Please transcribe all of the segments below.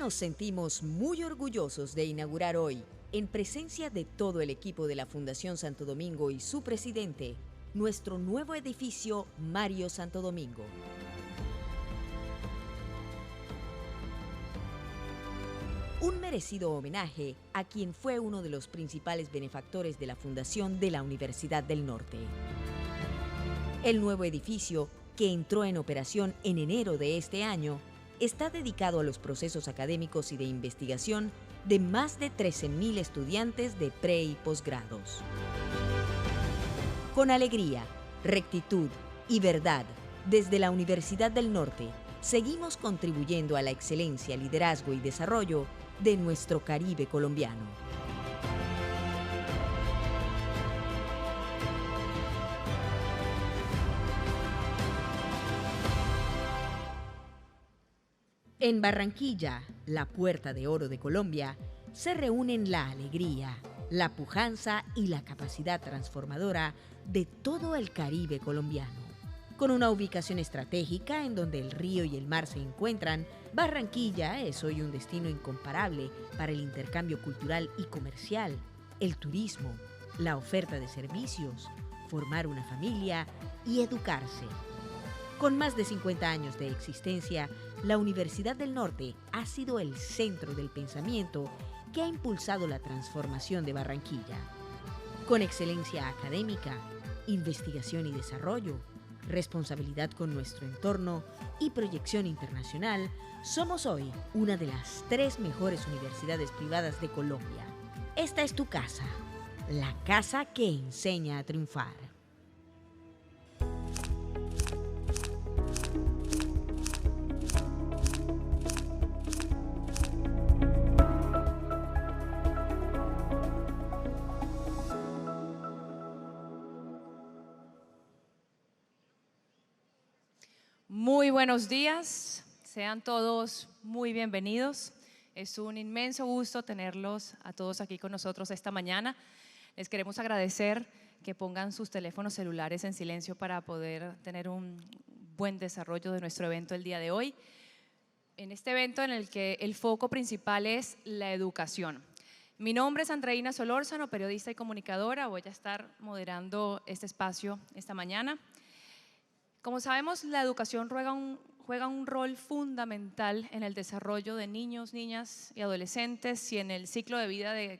nos sentimos muy orgullosos de inaugurar hoy, en presencia de todo el equipo de la Fundación Santo Domingo y su presidente, nuestro nuevo edificio Mario Santo Domingo. Un merecido homenaje a quien fue uno de los principales benefactores de la fundación de la Universidad del Norte. El nuevo edificio, que entró en operación en enero de este año, está dedicado a los procesos académicos y de investigación de más de 13.000 estudiantes de pre- y posgrados. Con alegría, rectitud y verdad, desde la Universidad del Norte, seguimos contribuyendo a la excelencia, liderazgo y desarrollo de nuestro Caribe colombiano. En Barranquilla, la puerta de oro de Colombia, se reúnen la alegría, la pujanza y la capacidad transformadora de todo el Caribe colombiano. Con una ubicación estratégica en donde el río y el mar se encuentran, Barranquilla es hoy un destino incomparable para el intercambio cultural y comercial, el turismo, la oferta de servicios, formar una familia y educarse. Con más de 50 años de existencia, la Universidad del Norte ha sido el centro del pensamiento que ha impulsado la transformación de Barranquilla. Con excelencia académica, investigación y desarrollo, responsabilidad con nuestro entorno y proyección internacional, somos hoy una de las 3 mejores universidades privadas de Colombia. Esta es tu casa, la casa que enseña a triunfar. Muy buenos días, sean todos muy bienvenidos. Es un inmenso gusto tenerlos a todos aquí con nosotros esta mañana. Les queremos agradecer que pongan sus teléfonos celulares en silencio para poder tener un buen desarrollo de nuestro evento el día de hoy. En este evento en el que el foco principal es la educación. Mi nombre es Andreina Solórzano, periodista y comunicadora. Voy a estar moderando este espacio esta mañana. Como sabemos, la educación juega un rol fundamental en el desarrollo de niños, niñas y adolescentes y en el ciclo de vida de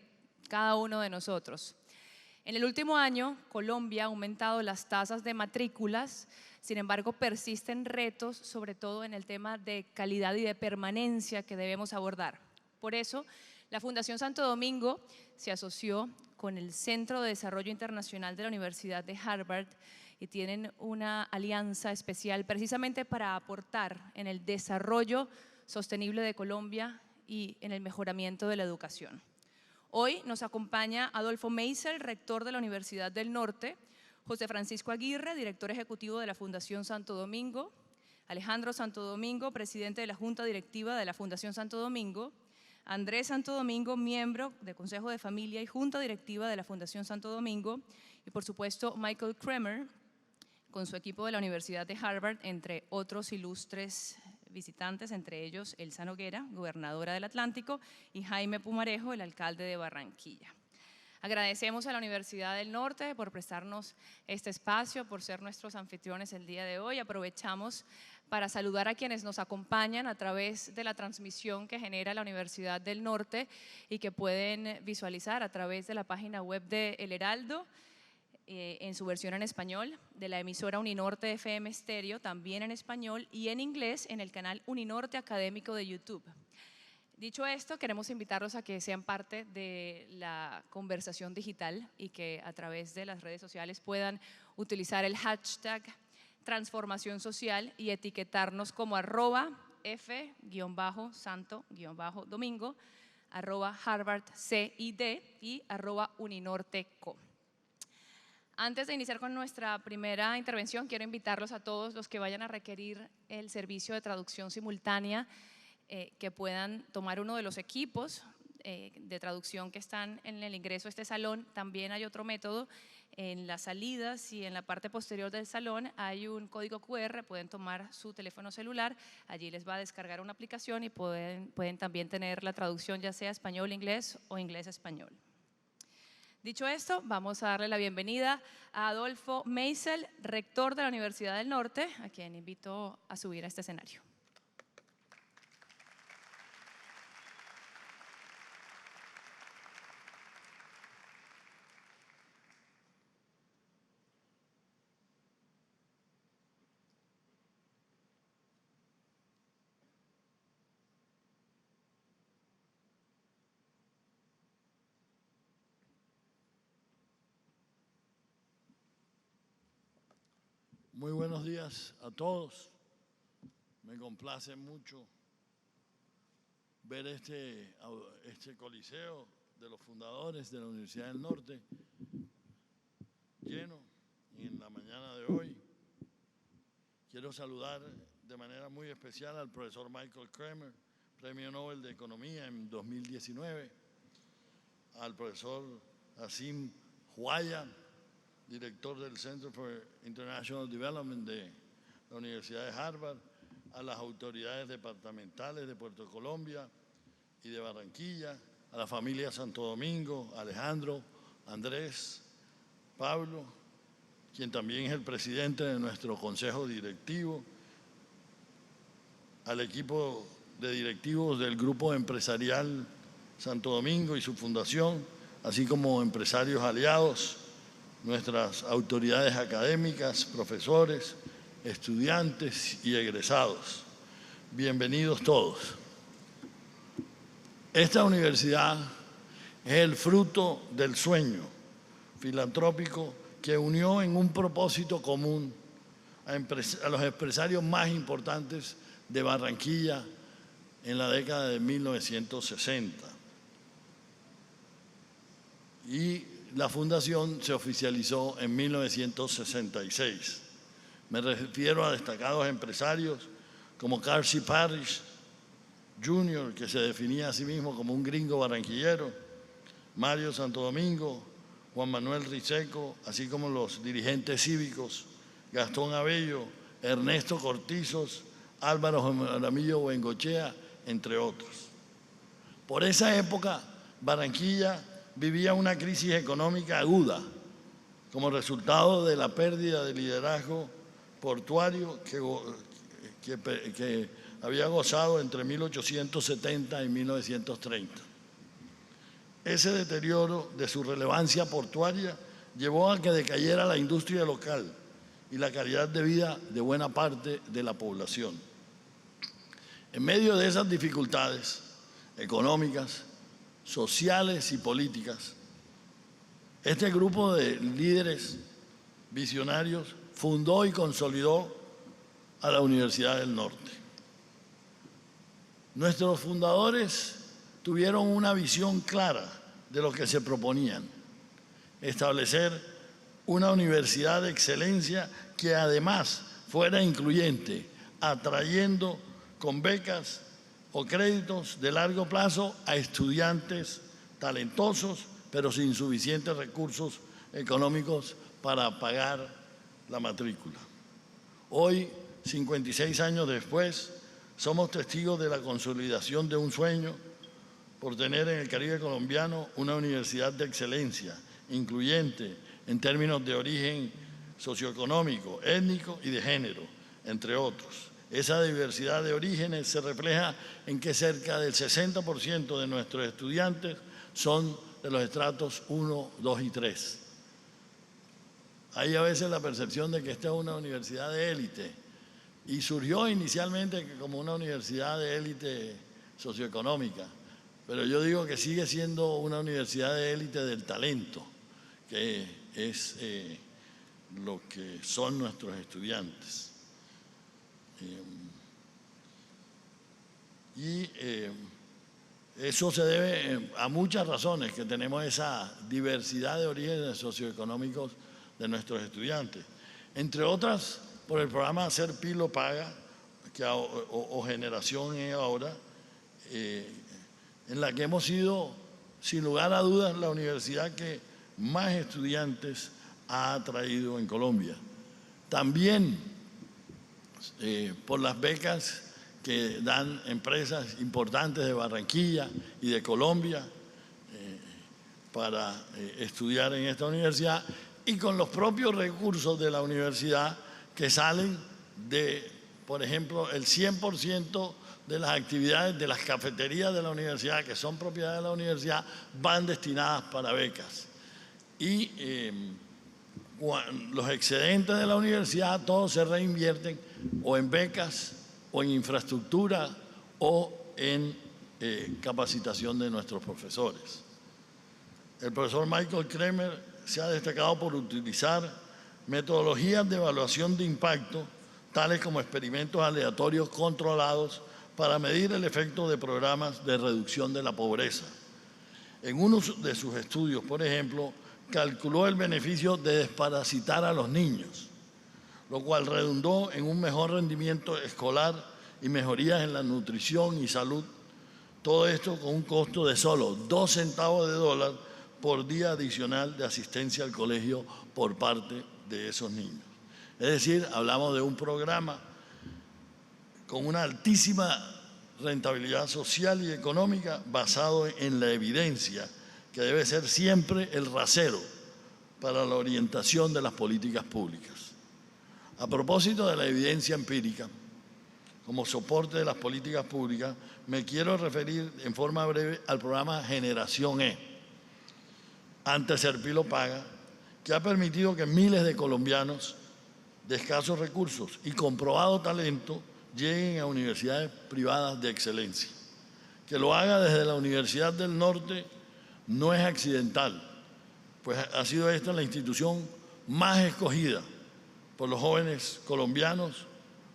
cada uno de nosotros. En el último año, Colombia ha aumentado las tasas de matrículas, sin embargo, persisten retos, sobre todo en el tema de calidad y de permanencia que debemos abordar. Por eso, la Fundación Santo Domingo se asoció con el Centro de Desarrollo Internacional de la Universidad de Harvard y tienen una alianza especial precisamente para aportar en el desarrollo sostenible de Colombia y en el mejoramiento de la educación. Hoy nos acompaña Adolfo Meisel, rector de la Universidad del Norte, José Francisco Aguirre, director ejecutivo de la Fundación Santo Domingo, Alejandro Santo Domingo, presidente de la Junta Directiva de la Fundación Santo Domingo, Andrés Santo Domingo, miembro del Consejo de Familia y Junta Directiva de la Fundación Santo Domingo, y por supuesto Michael Kremer, con su equipo de la Universidad de Harvard, entre otros ilustres visitantes, entre ellos Elsa Noguera, gobernadora del Atlántico, y Jaime Pumarejo, el alcalde de Barranquilla. Agradecemos a la Universidad del Norte por prestarnos este espacio, por ser nuestros anfitriones el día de hoy. Aprovechamos para saludar a quienes nos acompañan a través de la transmisión que genera la Universidad del Norte y que pueden visualizar a través de la página web de El Heraldo, en su versión en español, de la emisora Uninorte FM Estéreo, también en español, y en inglés en el canal Uninorte Académico de YouTube. Dicho esto, queremos invitarlos a que sean parte de la conversación digital y que a través de las redes sociales puedan utilizar el hashtag transformación social y etiquetarnos como @f_santo_domingo, @harvardcid y @uninorteco. Antes de iniciar con nuestra primera intervención, quiero invitarlos a todos los que vayan a requerir el servicio de traducción simultánea que puedan tomar uno de los equipos de traducción que están en el ingreso a este salón. También hay otro método En las salidas y en la parte posterior del salón hay un código QR, pueden tomar su teléfono celular, allí les va a descargar una aplicación y pueden también tener la traducción ya sea español-inglés o inglés-español. Dicho esto, vamos a darle la bienvenida a Adolfo Meisel, rector de la Universidad del Norte, a quien invito a subir a este escenario. Muy buenos días a todos. Me complace mucho ver este coliseo de los fundadores de la Universidad del Norte lleno en la mañana de hoy. Quiero saludar de manera muy especial al profesor Michael Kramer, Premio Nobel de Economía en 2019, al profesor Asim Huaya, director del Center for International Development de la Universidad de Harvard, a las autoridades departamentales de Puerto Colombia y de Barranquilla, a la familia Santo Domingo, Alejandro, Andrés, Pablo, quien también es el presidente de nuestro consejo directivo, al equipo de directivos del Grupo Empresarial Santo Domingo y su fundación, así como empresarios aliados, nuestras autoridades académicas, profesores, estudiantes y egresados. Bienvenidos todos. Esta universidad es el fruto del sueño filantrópico que unió en un propósito común a los empresarios más importantes de Barranquilla en la década de 1960. Y la fundación se oficializó en 1966. Me refiero a destacados empresarios como Carl C. Parrish Jr., que se definía a sí mismo como un gringo barranquillero, Mario Santo Domingo, Juan Manuel Riseco, así como los dirigentes cívicos Gastón Abello, Ernesto Cortizos, Álvaro Jaramillo Bengochea, entre otros. Por esa época, Barranquilla vivía una crisis económica aguda como resultado de la pérdida de liderazgo portuario que había gozado entre 1870 y 1930. Ese deterioro de su relevancia portuaria llevó a que decayera la industria local y la calidad de vida de buena parte de la población. En medio de esas dificultades económicas, sociales y políticas, este grupo de líderes visionarios fundó y consolidó a la Universidad del Norte. Nuestros fundadores tuvieron una visión clara de lo que se proponían: establecer una universidad de excelencia que además fuera incluyente, atrayendo con becas o créditos de largo plazo a estudiantes talentosos, pero sin suficientes recursos económicos para pagar la matrícula. Hoy, 56 años después, somos testigos de la consolidación de un sueño por tener en el Caribe colombiano una universidad de excelencia, incluyente en términos de origen socioeconómico, étnico y de género, entre otros. Esa diversidad de orígenes se refleja en que cerca del 60% de nuestros estudiantes son de los estratos 1, 2 y 3. Hay a veces la percepción de que esta es una universidad de élite y surgió inicialmente como una universidad de élite socioeconómica, pero yo digo que sigue siendo una universidad de élite del talento, que es lo que son nuestros estudiantes. Eso se debe a muchas razones, que tenemos esa diversidad de orígenes socioeconómicos de nuestros estudiantes. Entre otras, por el programa Hacer Pilo Paga, o Generación es ahora, en la que hemos sido, sin lugar a dudas, la universidad que más estudiantes ha traído en Colombia. También por las becas que dan empresas importantes de Barranquilla y de Colombia para estudiar en esta universidad, y con los propios recursos de la universidad que salen de, por ejemplo, el 100% de las actividades de las cafeterías de la universidad, que son propiedad de la universidad, van destinadas para becas. Y los excedentes de la universidad todos se reinvierten o en becas, o en infraestructura, o en capacitación de nuestros profesores. El profesor Michael Kremer se ha destacado por utilizar metodologías de evaluación de impacto, tales como experimentos aleatorios controlados para medir el efecto de programas de reducción de la pobreza. En uno de sus estudios, por ejemplo, calculó el beneficio de desparasitar a los niños, lo cual redundó en un mejor rendimiento escolar y mejorías en la nutrición y salud. Todo esto con un costo de solo 2 centavos de dólar por día adicional de asistencia al colegio por parte de esos niños. Es decir, hablamos de un programa con una altísima rentabilidad social y económica basado en la evidencia, que debe ser siempre el rasero para la orientación de las políticas públicas. A propósito de la evidencia empírica, como soporte de las políticas públicas, me quiero referir en forma breve al programa Generación E, antes Serpilo Paga, que ha permitido que miles de colombianos de escasos recursos y comprobado talento lleguen a universidades privadas de excelencia. Que lo haga desde la Universidad del Norte no es accidental, pues ha sido esta la institución más escogida por los jóvenes colombianos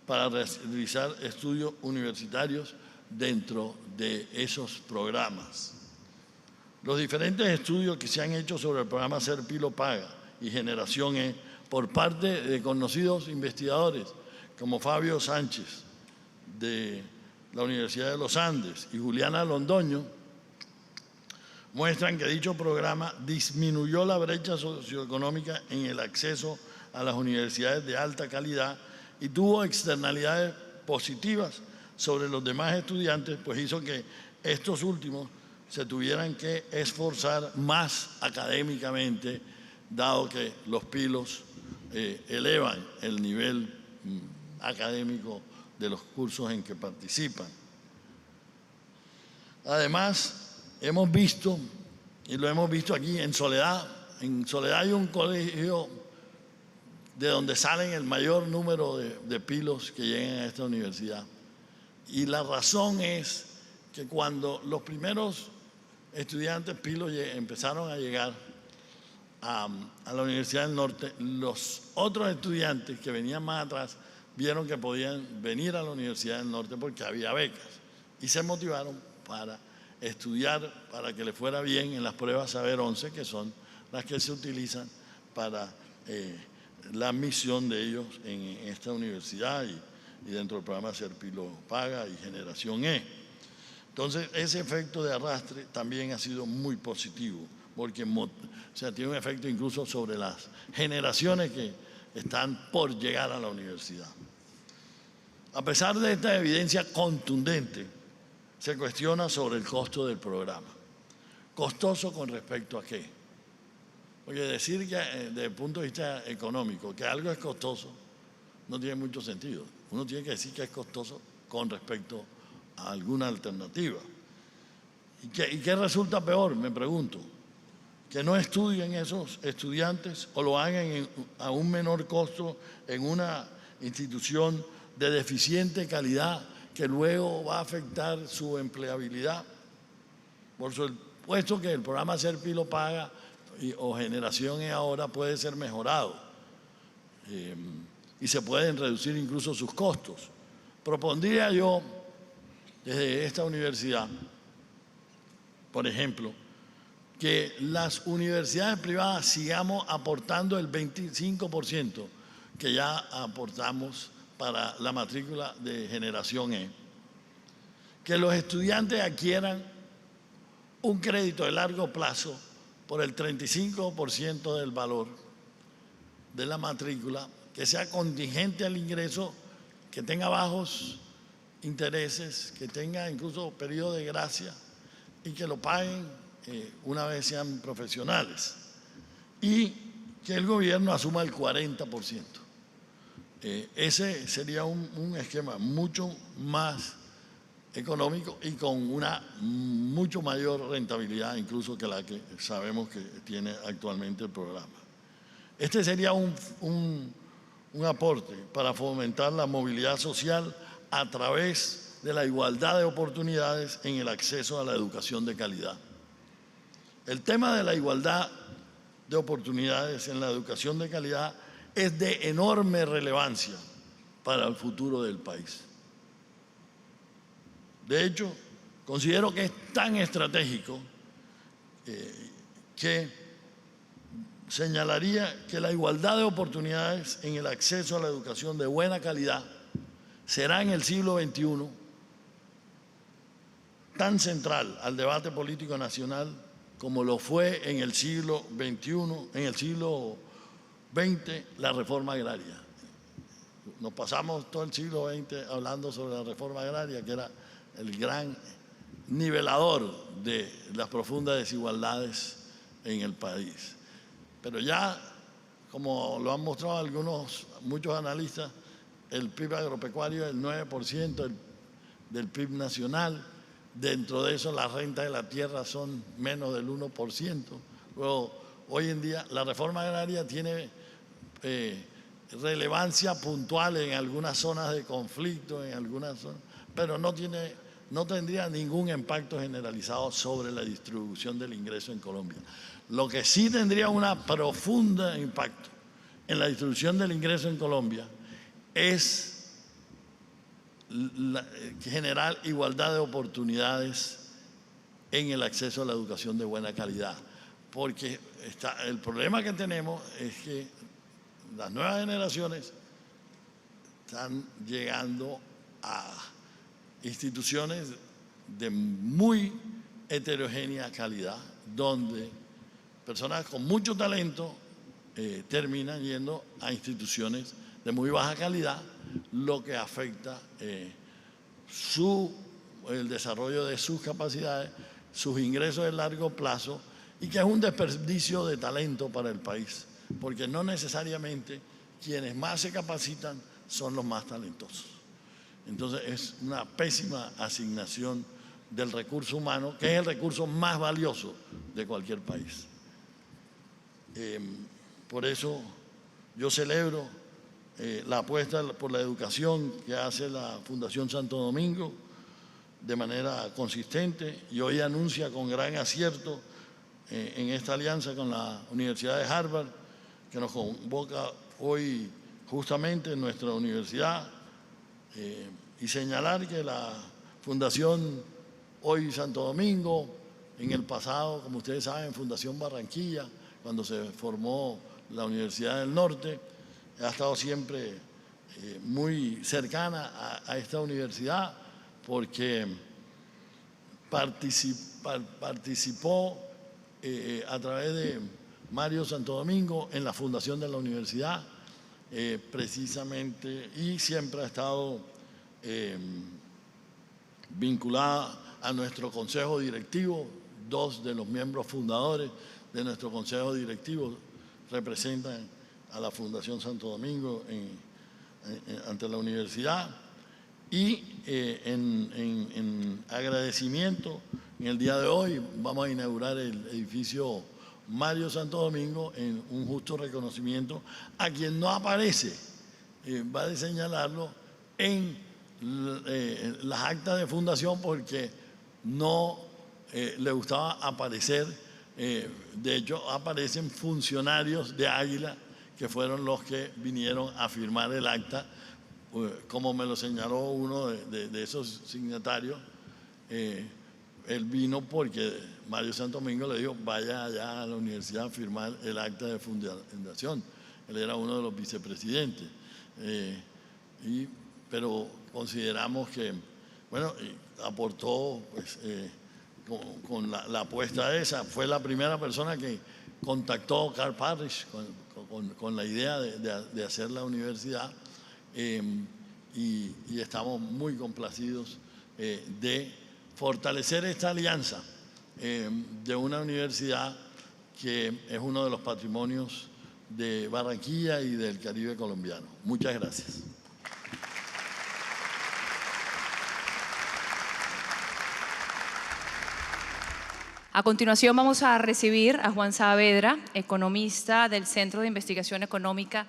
para realizar estudios universitarios dentro de esos programas. Los diferentes estudios que se han hecho sobre el programa Serpilo Paga y Generación E por parte de conocidos investigadores como Fabio Sánchez de la Universidad de los Andes y Juliana Londoño muestran que dicho programa disminuyó la brecha socioeconómica en el acceso a las universidades de alta calidad y tuvo externalidades positivas sobre los demás estudiantes, pues hizo que estos últimos se tuvieran que esforzar más académicamente, dado que los pilos elevan el nivel académico de los cursos en que participan. Además, hemos visto, y lo hemos visto aquí en Soledad hay un colegio de donde salen el mayor número de pilos que llegan a esta universidad. Y la razón es que cuando los primeros estudiantes pilos empezaron a llegar a la Universidad del Norte, los otros estudiantes que venían más atrás vieron que podían venir a la Universidad del Norte porque había becas y se motivaron para estudiar, para que les fuera bien en las pruebas Saber 11, que son las que se utilizan para la admisión de ellos en esta universidad y dentro del programa Serpilo Paga y Generación E. Entonces, ese efecto de arrastre también ha sido muy positivo, porque tiene un efecto incluso sobre las generaciones que están por llegar a la universidad. A pesar de esta evidencia contundente, se cuestiona sobre el costo del programa. ¿Costoso con respecto a qué? Porque decir que desde el punto de vista económico que algo es costoso no tiene mucho sentido. Uno tiene que decir que es costoso con respecto a alguna alternativa. ¿Y qué resulta peor? Me pregunto. Que no estudien esos estudiantes o lo hagan a un menor costo en una institución de deficiente calidad que luego va a afectar su empleabilidad. Por supuesto que el programa Serpilo Paga o Generación E ahora puede ser mejorado y se pueden reducir incluso sus costos. Propondría yo desde esta universidad, por ejemplo, que las universidades privadas sigamos aportando el 25% que ya aportamos para la matrícula de Generación E, que los estudiantes adquieran un crédito de largo plazo por el 35% del valor de la matrícula que sea contingente al ingreso, que tenga bajos intereses, que tenga incluso periodo de gracia y que lo paguen una vez sean profesionales, y que el gobierno asuma el 40%. Ese sería un esquema mucho más económico y con una mucho mayor rentabilidad incluso que la que sabemos que tiene actualmente el programa. Este sería un aporte para fomentar la movilidad social a través de la igualdad de oportunidades en el acceso a la educación de calidad. El tema de la igualdad de oportunidades en la educación de calidad es de enorme relevancia para el futuro del país. De hecho, considero que es tan estratégico que señalaría que la igualdad de oportunidades en el acceso a la educación de buena calidad será en el siglo XXI tan central al debate político nacional como lo fue en el siglo XXI, en el siglo XX, la reforma agraria. Nos pasamos todo el siglo XX hablando sobre la reforma agraria, que era el gran nivelador de las profundas desigualdades en el país. Pero ya, como lo han mostrado muchos analistas, el PIB agropecuario es el 9% del PIB nacional. Dentro de eso, las rentas de la tierra son menos del 1%. Luego, hoy en día, la reforma agraria tiene relevancia puntual en algunas zonas de conflicto, en algunas zonas, pero no tendría ningún impacto generalizado sobre la distribución del ingreso en Colombia. Lo que sí tendría un profundo impacto en la distribución del ingreso en Colombia es generar igualdad de oportunidades en el acceso a la educación de buena calidad. Porque el problema que tenemos es que las nuevas generaciones están llegando a instituciones de muy heterogénea calidad, donde personas con mucho talento terminan yendo a instituciones de muy baja calidad, lo que afecta el desarrollo de sus capacidades, sus ingresos de largo plazo, y que es un desperdicio de talento para el país, porque no necesariamente quienes más se capacitan son los más talentosos. Entonces es una pésima asignación del recurso humano, que es el recurso más valioso de cualquier país. Por eso yo celebro la apuesta por la educación que hace la Fundación Santo Domingo de manera consistente, y hoy anuncia con gran acierto en esta alianza con la Universidad de Harvard, que nos convoca hoy justamente en nuestra universidad, y señalar que la Fundación hoy Santo Domingo, en el pasado, como ustedes saben, Fundación Barranquilla, cuando se formó la Universidad del Norte, ha estado siempre muy cercana a esta universidad, porque participó a través de Mario Santo Domingo en la fundación de la universidad, precisamente, y siempre ha estado vinculada a nuestro consejo directivo. Dos de los miembros fundadores de nuestro consejo directivo representan a la Fundación Santo Domingo ante la universidad. Y en agradecimiento, en el día de hoy vamos a inaugurar el edificio Mario Santo Domingo en un justo reconocimiento a quien no aparece, vale señalarlo, en las actas de fundación, porque no le gustaba aparecer. De hecho, aparecen funcionarios de Águila que fueron los que vinieron a firmar el acta, como me lo señaló uno de esos signatarios. Él vino porque Mario Santo Domingo le dijo: vaya allá a la universidad a firmar el acta de fundación. Él era uno de los vicepresidentes. Pero consideramos que, bueno, aportó pues, con la apuesta esa. Fue la primera persona que contactó Carl Parrish con la idea de hacer la universidad y estamos muy complacidos de fortalecer esta alianza de una universidad que es uno de los patrimonios de Barranquilla y del Caribe colombiano. Muchas gracias. A continuación vamos a recibir a Juan Saavedra, economista del Centro de Investigación Económica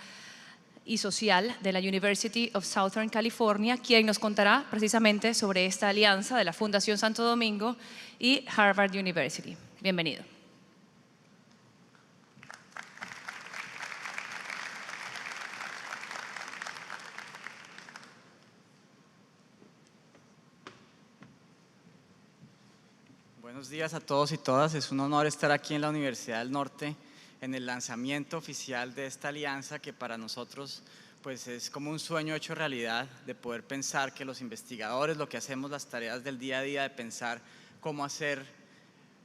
y Social de la University of Southern California, quien nos contará precisamente sobre esta alianza de la Fundación Santo Domingo y Harvard University. Bienvenido. Buenos días a todos y todas. Es un honor estar aquí en la Universidad del Norte en el lanzamiento oficial de esta alianza que para nosotros pues es como un sueño hecho realidad, de poder pensar que los investigadores, lo que hacemos, las tareas del día a día, de pensar cómo hacer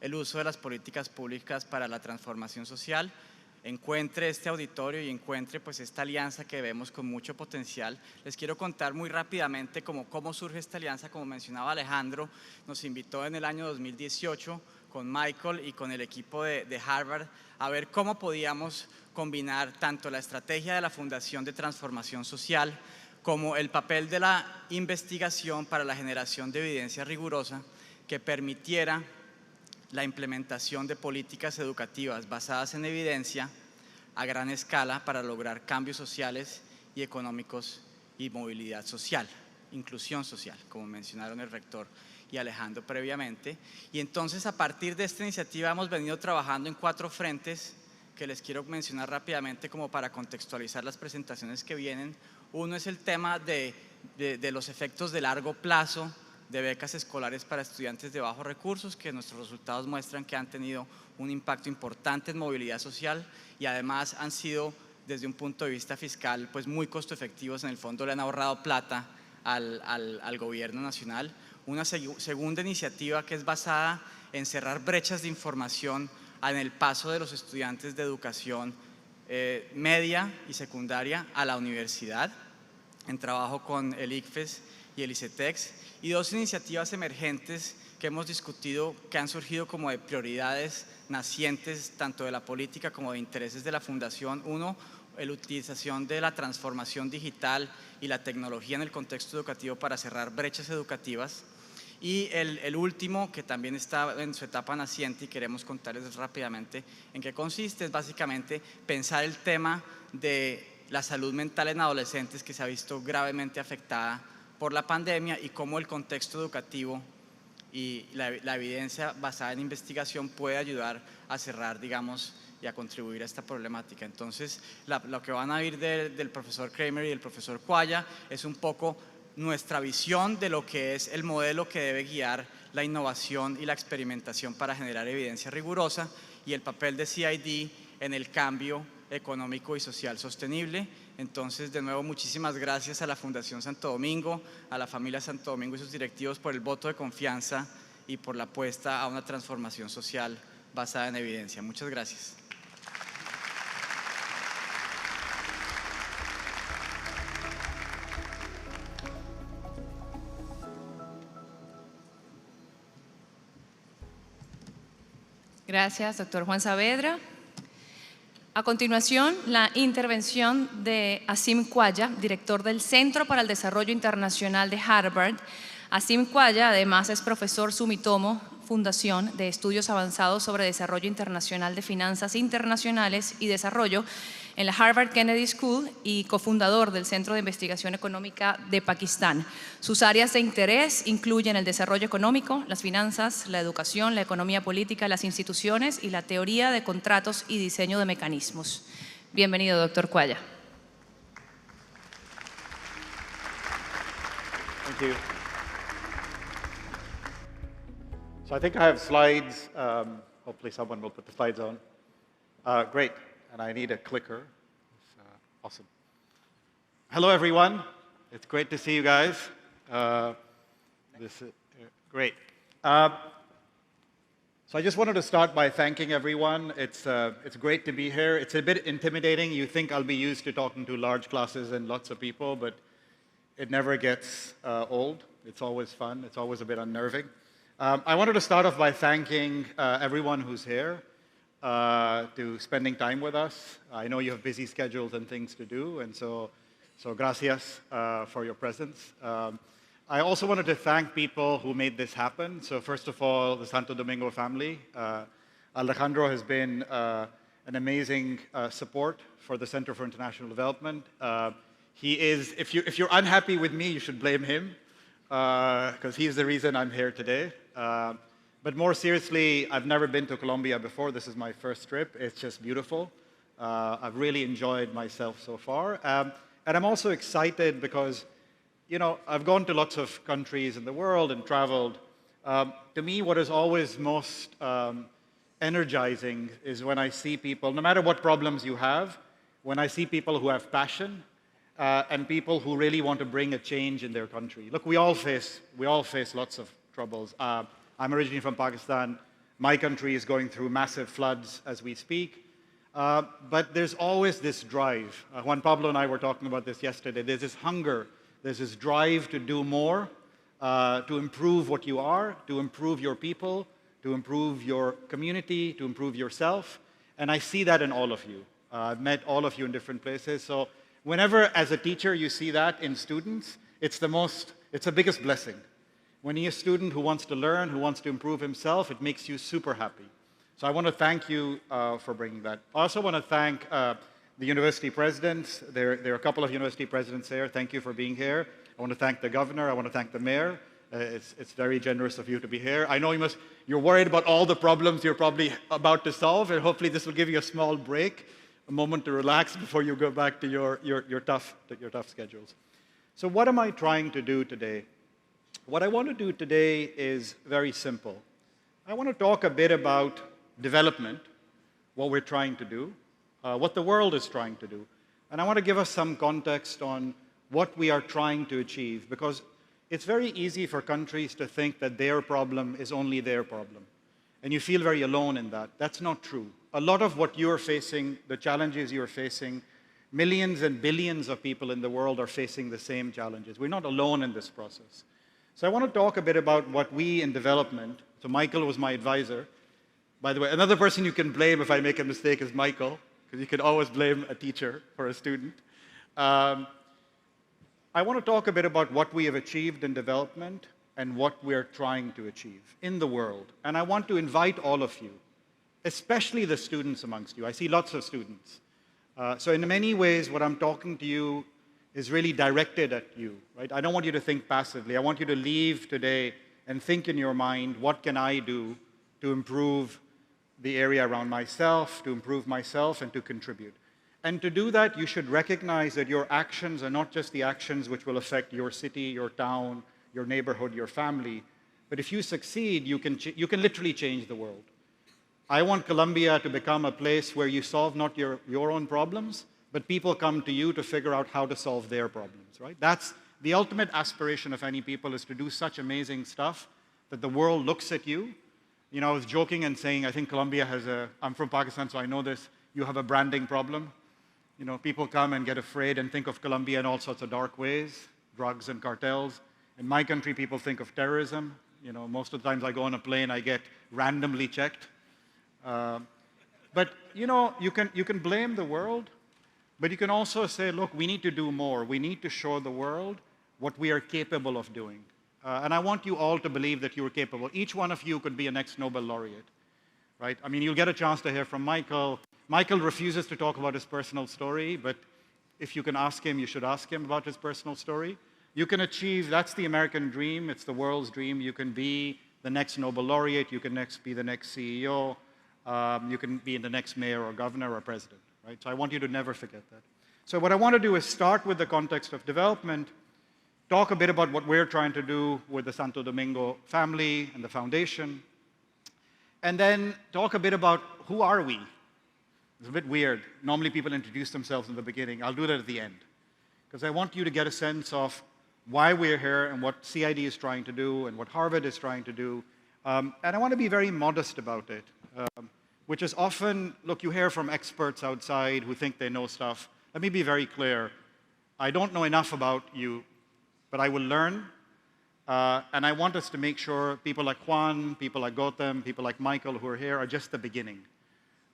el uso de las políticas públicas para la transformación social, encuentre este auditorio y encuentre pues esta alianza que vemos con mucho potencial. Les quiero contar muy rápidamente cómo surge esta alianza. Como mencionaba Alejandro, nos invitó en el año 2018 con Michael y con el equipo de Harvard a ver cómo podíamos combinar tanto la estrategia de la Fundación de Transformación Social como el papel de la investigación para la generación de evidencia rigurosa que permitiera la implementación de políticas educativas basadas en evidencia a gran escala para lograr cambios sociales y económicos y movilidad social, inclusión social, como mencionaron el rector y Alejandro previamente. Y entonces, a partir de esta iniciativa hemos venido trabajando en 4 frentes que les quiero mencionar rápidamente como para contextualizar las presentaciones que vienen. Uno es el tema de los efectos de largo plazo de becas escolares para estudiantes de bajos recursos, que nuestros resultados muestran que han tenido un impacto importante en movilidad social y además han sido, desde un punto de vista fiscal, pues muy costo efectivos. En el fondo le han ahorrado plata al gobierno nacional. Una segunda iniciativa que es basada en cerrar brechas de información en el paso de los estudiantes de educación media y secundaria a la universidad, en trabajo con el ICFES y el ICETEX, y 2 iniciativas emergentes que hemos discutido, que han surgido como de prioridades nacientes tanto de la política como de intereses de la Fundación. Uno, la utilización de la transformación digital y la tecnología en el contexto educativo para cerrar brechas educativas. Y el último, que también está en su etapa naciente y queremos contarles rápidamente en qué consiste, es básicamente pensar el tema de la salud mental en adolescentes, que se ha visto gravemente afectada por la pandemia, y cómo el contexto educativo y la evidencia basada en investigación puede ayudar a cerrar, digamos, y a contribuir a esta problemática. Entonces, lo que van a oír del profesor Kramer y del profesor Cuaya es un poco nuestra visión de lo que es el modelo que debe guiar la innovación y la experimentación para generar evidencia rigurosa, y el papel de CID en el cambio económico y social sostenible. Entonces, de nuevo, muchísimas gracias a la Fundación Santo Domingo, a la familia Santo Domingo y sus directivos por el voto de confianza y por la apuesta a una transformación social basada en evidencia. Muchas gracias. Gracias, doctor Juan Saavedra. A continuación, la intervención de Asim Cuaya, director del Centro para el Desarrollo Internacional de Harvard. Asim Cuaya, además, es profesor sumitomo Fundación de Estudios Avanzados sobre Desarrollo Internacional de Finanzas Internacionales y Desarrollo en la Harvard Kennedy School y cofundador del Centro de Investigación Económica de Pakistán. Sus áreas de interés incluyen el desarrollo económico, las finanzas, la educación, la economía política, las instituciones y la teoría de contratos y diseño de mecanismos. Bienvenido, doctor Cuaya. Thank you. So I think I have slides. Hopefully someone will put the slides on. Great, and I need a clicker. Awesome. Hello, everyone. It's great to see you guys. This is great. So I just wanted to start by thanking everyone. It's great to be here. It's a bit intimidating. You think I'll be used to talking to large classes and lots of people, but it never gets old. It's always fun. It's always a bit unnerving. I wanted to start off by thanking everyone who's here to spending time with us. I know you have busy schedules and things to do, and so gracias for your presence. I also wanted to thank people who made this happen. So first of all, the Santo Domingo family. Alejandro has been an amazing support for the Center for International Development. He is, if you're unhappy with me, you should blame him, because he's the reason I'm here today. But more seriously, I've never been to Colombia before. This is my first trip. It's just beautiful. I've really enjoyed myself so far. And I'm also excited because, you know, I've gone to lots of countries in the world and traveled. To me, what is always most energizing is when I see people, no matter what problems you have, when I see people who have passion and people who really want to bring a change in their country. Look, we all face lots of troubles. I'm originally from Pakistan. My country is going through massive floods as we speak. But there's always this drive. Juan Pablo and I were talking about this yesterday. There's this hunger. There's this drive to do more, to improve what you are, to improve your people, to improve your community, to improve yourself. And I see that in all of you. I've met all of you in different places. So whenever, as a teacher, you see that in students, it's the biggest blessing. When you're a student who wants to learn, who wants to improve himself, it makes you super happy. So I want to thank you for bringing that. I also want to thank the university presidents. There are a couple of university presidents here. Thank you for being here. I want to thank the governor. I want to thank the mayor. It's very generous of you to be here. I know you're worried about all the problems you're probably about to solve, and hopefully this will give you a small break, a moment to relax before you go back to your tough schedules. So what am I trying to do today? What I want to do today is very simple. I want to talk a bit about development, what we're trying to do, what the world is trying to do. And I want to give us some context on what we are trying to achieve, because it's very easy for countries to think that their problem is only their problem. And you feel very alone in that. That's not true. A lot of what you're facing, the challenges you're facing, millions and billions of people in the world are facing the same challenges. We're not alone in this process. So I want to talk a bit about what we in development, so Michael was my advisor. By the way, another person you can blame if I make a mistake is Michael, because you can always blame a teacher for a student. I want to talk a bit about what we have achieved in development and what we're trying to achieve in the world. And I want to invite all of you, especially the students amongst you. I see lots of students. So in many ways, what I'm talking to you is really directed at you, right? I don't want you to think passively. I want you to leave today and think in your mind, what can I do to improve the area around myself, to improve myself, and to contribute. And to do that, you should recognize that your actions are not just the actions which will affect your city, your town, your neighborhood, your family, but if you succeed, you can literally change the world. I want Colombia to become a place where you solve not your own problems, but people come to you to figure out how to solve their problems, right? That's the ultimate aspiration of any people, is to do such amazing stuff that the world looks at you. You know, I was joking and saying, I think Colombia has I'm from Pakistan, so I know this, you have a branding problem. You know, people come and get afraid and think of Colombia in all sorts of dark ways, drugs and cartels. In my country, people think of terrorism. You know, most of the times I go on a plane, I get randomly checked. But, you know, you can blame the world, but you can also say, look, we need to do more. We need to show the world what we are capable of doing. And I want you all to believe that you are capable. Each one of you could be a next Nobel laureate, right? I mean, you'll get a chance to hear from Michael. Michael refuses to talk about his personal story, but if you can ask him, you should ask him about his personal story. You can achieve, that's the American dream, it's the world's dream. You can be the next Nobel laureate, you can be the next CEO, you can be the next mayor or governor or president, right? So I want you to never forget that. So what I want to do is start with the context of development, talk a bit about what we're trying to do with the Santo Domingo family and the foundation, and then talk a bit about who are we. It's a bit weird. Normally people introduce themselves in the beginning. I'll do that at the end, because I want you to get a sense of why we're here and what CID is trying to do and what Harvard is trying to do, And I want to be very modest about it, which is often, look, you hear from experts outside who think they know stuff. Let me be very clear. I don't know enough about you, but I will learn. And I want us to make sure people like Juan, people like Gautam, people like Michael who are here are just the beginning.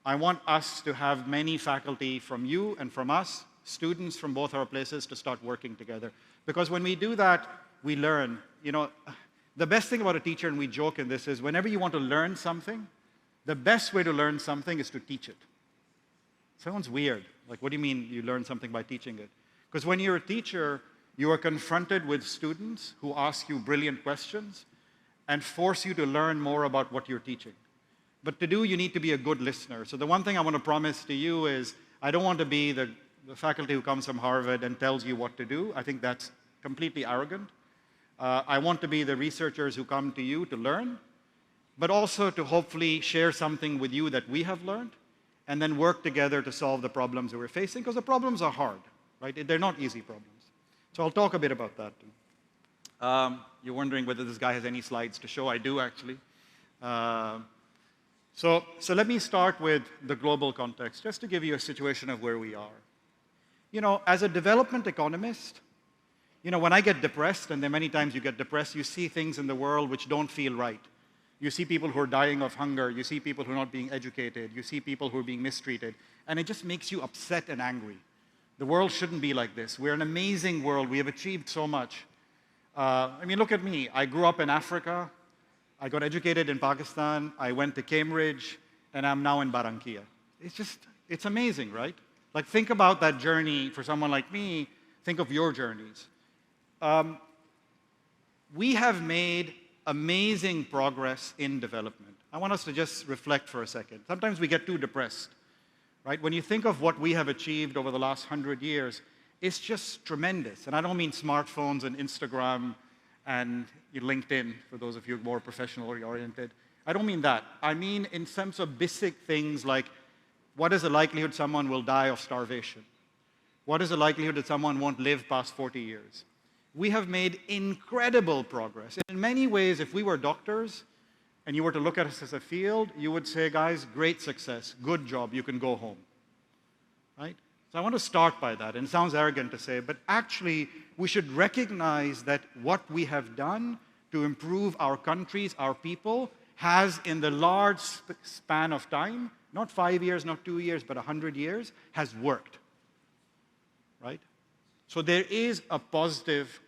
I want us to have many faculty from you and from us, students from both our places, to start working together. Because when we do that, we learn. You know, the best thing about a teacher, and we joke in this, is whenever you want to learn something, the best way to learn something is to teach it. Sounds weird. Like, what do you mean you learn something by teaching it? Because when you're a teacher, you are confronted with students who ask you brilliant questions and force you to learn more about what you're teaching. But to do, you need to be a good listener. So the one thing I want to promise to you is I don't want to be the faculty who comes from Harvard and tells you what to do. I think that's completely arrogant. I want to be the researchers who come to you to learn, but also to hopefully share something with you that we have learned, and then work together to solve the problems that we're facing, because the problems are hard, right? They're not easy problems. So I'll talk a bit about that too. You're wondering whether this guy has any slides to show. I do, actually. So let me start with the global context, just to give you a situation of where we are. You know, as a development economist, you know, when I get depressed, and there are many times you get depressed, you see things in the world which don't feel right. You see people who are dying of hunger. You see people who are not being educated. You see people who are being mistreated. And it just makes you upset and angry. The world shouldn't be like this. We're an amazing world. We have achieved so much. I mean, look at me. I grew up in Africa. I got educated in Pakistan. I went to Cambridge. And I'm now in Barranquilla. It's amazing, right? Like, think about that journey for someone like me. Think of your journeys. We have made amazing progress in development. I want us to just reflect for a second. Sometimes we get too depressed, right? When you think of what we have achieved over the last 100 years, it's just tremendous. And I don't mean smartphones and Instagram and LinkedIn, for those of you more professionally oriented. I don't mean that. I mean in terms of basic things like, what is the likelihood someone will die of starvation? What is the likelihood that someone won't live past 40 years? We have made incredible progress. In many ways, if we were doctors and you were to look at us as a field, you would say, guys, great success, good job, you can go home, right? So I want to start by that, and it sounds arrogant to say, but actually, we should recognize that what we have done to improve our countries, our people, has in the large span of time, not 5 years, not 2 years, but 100 years, has worked, right? So there is a positive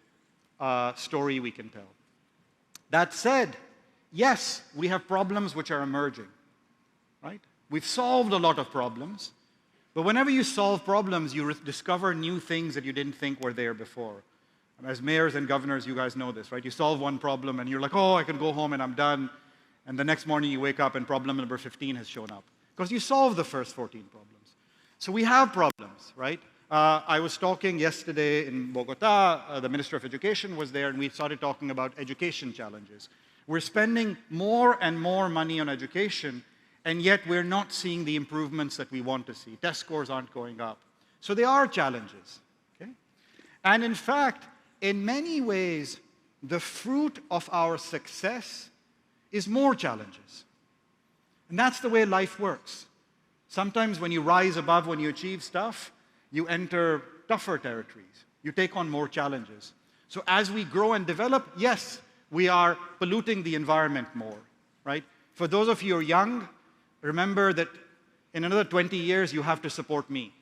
story we can tell. That said, yes, we have problems which are emerging, right? We've solved a lot of problems, but whenever you solve problems, you discover new things that you didn't think were there before. As mayors and governors, you guys know this, right? You solve one problem and you're like, oh, I can go home and I'm done. And the next morning you wake up and problem number 15 has shown up. Because you solved the first 14 problems. So we have problems, right? I was talking yesterday in Bogota, the Minister of Education was there, and we started talking about education challenges. We're spending more and more money on education, and yet we're not seeing the improvements that we want to see. Test scores aren't going up. So there are challenges, okay? And in fact, in many ways, the fruit of our success is more challenges. And that's the way life works. Sometimes when you rise above, when you achieve stuff, you enter tougher territories. You take on more challenges. So as we grow and develop, yes, we are polluting the environment more, right? For those of you who are young, remember that in another 20 years, you have to support me.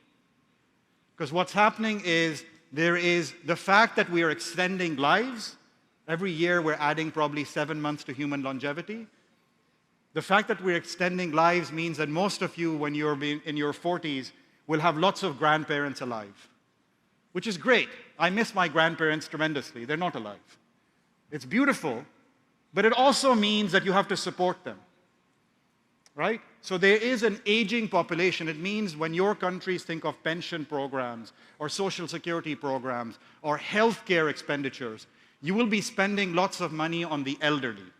Because what's happening is there is the fact that we are extending lives. Every year, we're adding probably 7 months to human longevity. The fact that we're extending lives means that most of you, when you're in your 40s, will have lots of grandparents alive, which is great. I miss my grandparents tremendously. They're not alive. It's beautiful, but it also means that you have to support them, right? So there is an aging population. It means when your countries think of pension programs or social security programs or healthcare expenditures, you will be spending lots of money on the elderly.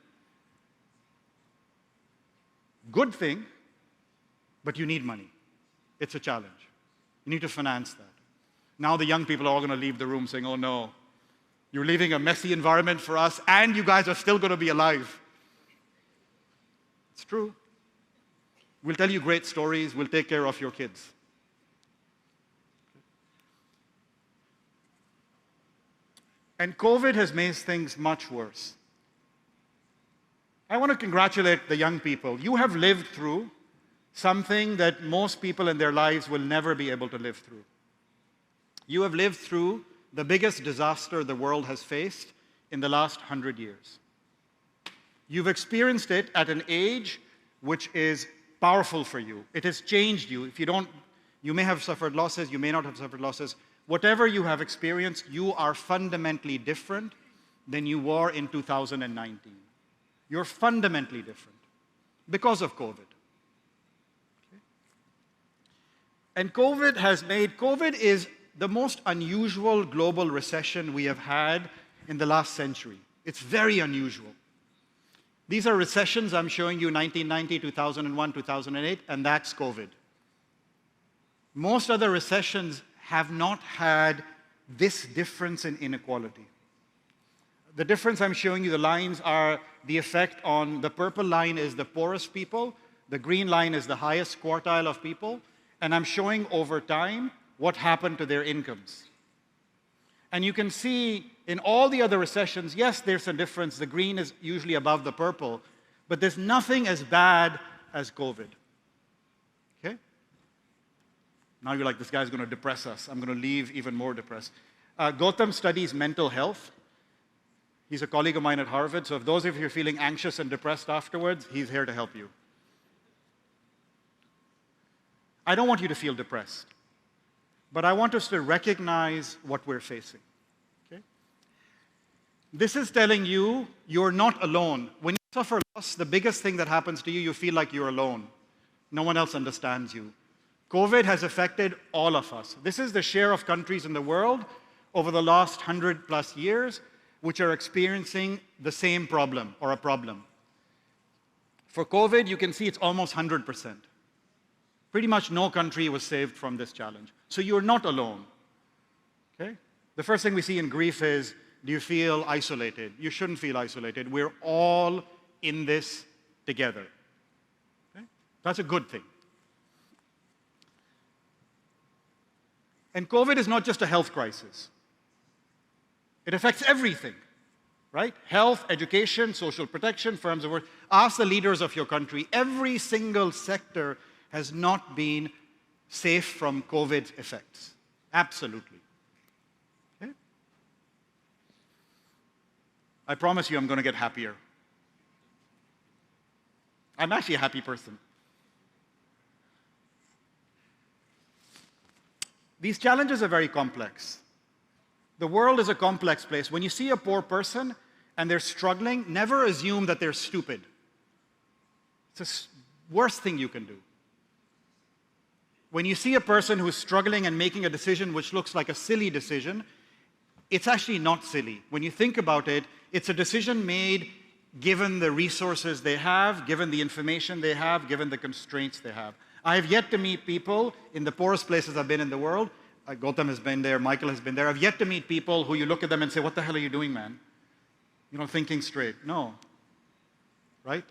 Good thing, but you need money. It's a challenge. You need to finance that. Now the young people are all going to leave the room saying, oh no, you're leaving a messy environment for us and you guys are still going to be alive. It's true. We'll tell you great stories. We'll take care of your kids. And COVID has made things much worse. I want to congratulate the young people. You have lived through something that most people in their lives will never be able to live through. You have lived through the biggest disaster the world has faced in the last 100 years. You've experienced it at an age which is powerful for you. It has changed you. If you don't, you may have suffered losses, you may not have suffered losses. Whatever you have experienced, you are fundamentally different than you were in 2019. You're fundamentally different because of COVID. Okay? And COVID is the most unusual global recession we have had in the last century. It's very unusual. These are recessions I'm showing you, 1990, 2001, 2008, and that's COVID. Most other recessions have not had this difference in inequality. The difference I'm showing you, the lines are the effect on, the purple line is the poorest people, the green line is the highest quartile of people, and I'm showing over time what happened to their incomes. And you can see in all the other recessions, yes, there's a difference. The green is usually above the purple, but there's nothing as bad as COVID. Okay? Now you're like, this guy's going to depress us. I'm going to leave even more depressed. Gautam studies mental health. He's a colleague of mine at Harvard, so if those of you are feeling anxious and depressed afterwards, he's here to help you. I don't want you to feel depressed, but I want us to recognize what we're facing. Okay? This is telling you you're not alone. When you suffer loss, the biggest thing that happens to you, you feel like you're alone. No one else understands you. COVID has affected all of us. This is the share of countries in the world over the last 100+ years which are experiencing the same problem or a problem. For COVID, you can see it's almost 100%. Pretty much no country was saved from this challenge. So you're not alone. Okay? The first thing we see in grief is, do you feel isolated? You shouldn't feel isolated. We're all in this together. Okay? That's a good thing. And COVID is not just a health crisis. It affects everything, right? Health, education, social protection, firms of work. Ask the leaders of your country. Every single sector has not been safe from COVID's effects. Absolutely. Okay? I promise you I'm going to get happier. I'm actually a happy person. These challenges are very complex. The world is a complex place. When you see a poor person and they're struggling, never assume that they're stupid. It's the worst thing you can do. When you see a person who's struggling and making a decision which looks like a silly decision, it's actually not silly. When you think about it, it's a decision made given the resources they have, given the information they have, given the constraints they have. I have yet to meet people in the poorest places I've been in the world. Gautam has been there, Michael has been there. I've yet to meet people who you look at them and say, what the hell are you doing, man? You know, thinking straight. No. Right?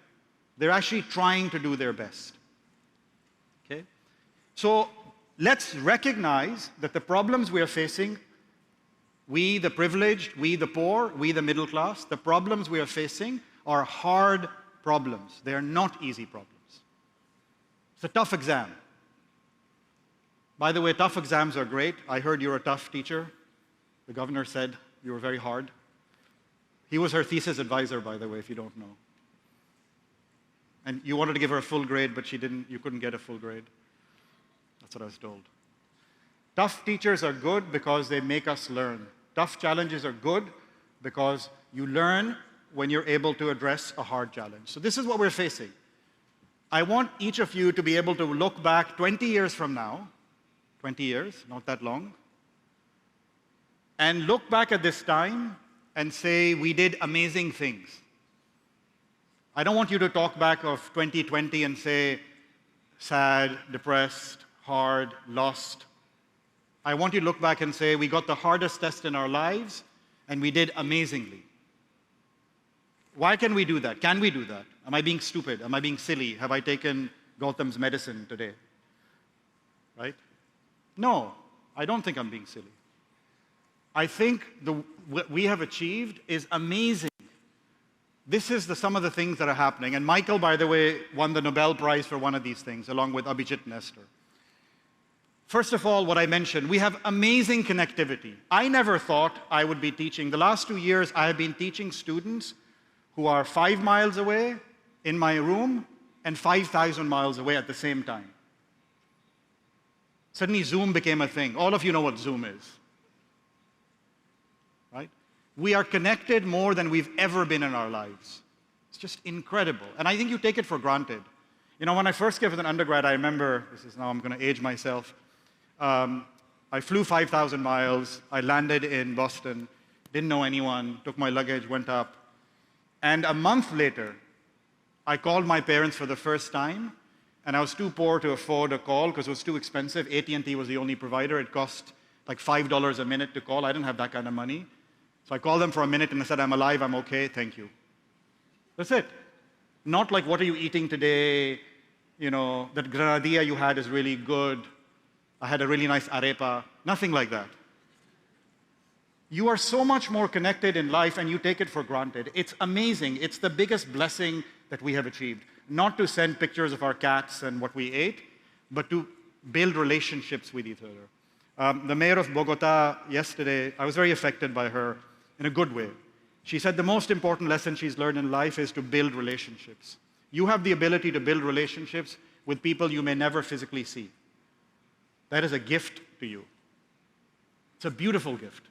They're actually trying to do their best. Okay? So let's recognize that the problems we are facing, we the privileged, we the poor, we the middle class, the problems we are facing are hard problems. They are not easy problems. It's a tough exam. By the way, tough exams are great. I heard you're a tough teacher. The governor said you were very hard. He was her thesis advisor, by the way, if you don't know. And you wanted to give her a full grade, but you couldn't get a full grade. That's what I was told. Tough teachers are good because they make us learn. Tough challenges are good because you learn when you're able to address a hard challenge. So this is what we're facing. I want each of you to be able to look back 20 years from now, 20 years, not that long, and look back at this time and say, we did amazing things. I don't want you to talk back of 2020 and say, sad, depressed, hard, lost. I want you to look back and say, we got the hardest test in our lives, and we did amazingly. Why can we do that? Can we do that? Am I being stupid? Am I being silly? Have I taken Gautam's medicine today? Right? No, I don't think I'm being silly. I think what we have achieved is amazing. This is some of the things that are happening. And Michael, by the way, won the Nobel Prize for one of these things, along with Abhijit Nestor. First of all, what I mentioned, we have amazing connectivity. I never thought I would be teaching. The last 2 years, I have been teaching students who are 5 miles away in my room and 5,000 miles away at the same time. Suddenly, Zoom became a thing. All of you know what Zoom is, right? We are connected more than we've ever been in our lives. It's just incredible. And I think you take it for granted. You know, when I first came as an undergrad, I remember, I'm going to age myself. I flew 5,000 miles. I landed in Boston, didn't know anyone, took my luggage, went up. And a month later, I called my parents for the first time, and I was too poor to afford a call because it was too expensive. AT&T was the only provider. It cost like $5 a minute to call. I didn't have that kind of money. So I called them for a minute and I said, I'm alive, I'm okay, thank you. That's it. Not like, what are you eating today? You know, that granadilla you had is really good. I had a really nice arepa. Nothing like that. You are so much more connected in life and you take it for granted. It's amazing. It's the biggest blessing that we have achieved. Not to send pictures of our cats and what we ate, but to build relationships with each other. The mayor of Bogota yesterday, I was very affected by her in a good way. She said the most important lesson she's learned in life is to build relationships. You have the ability to build relationships with people you may never physically see. That is a gift to you. It's a beautiful gift.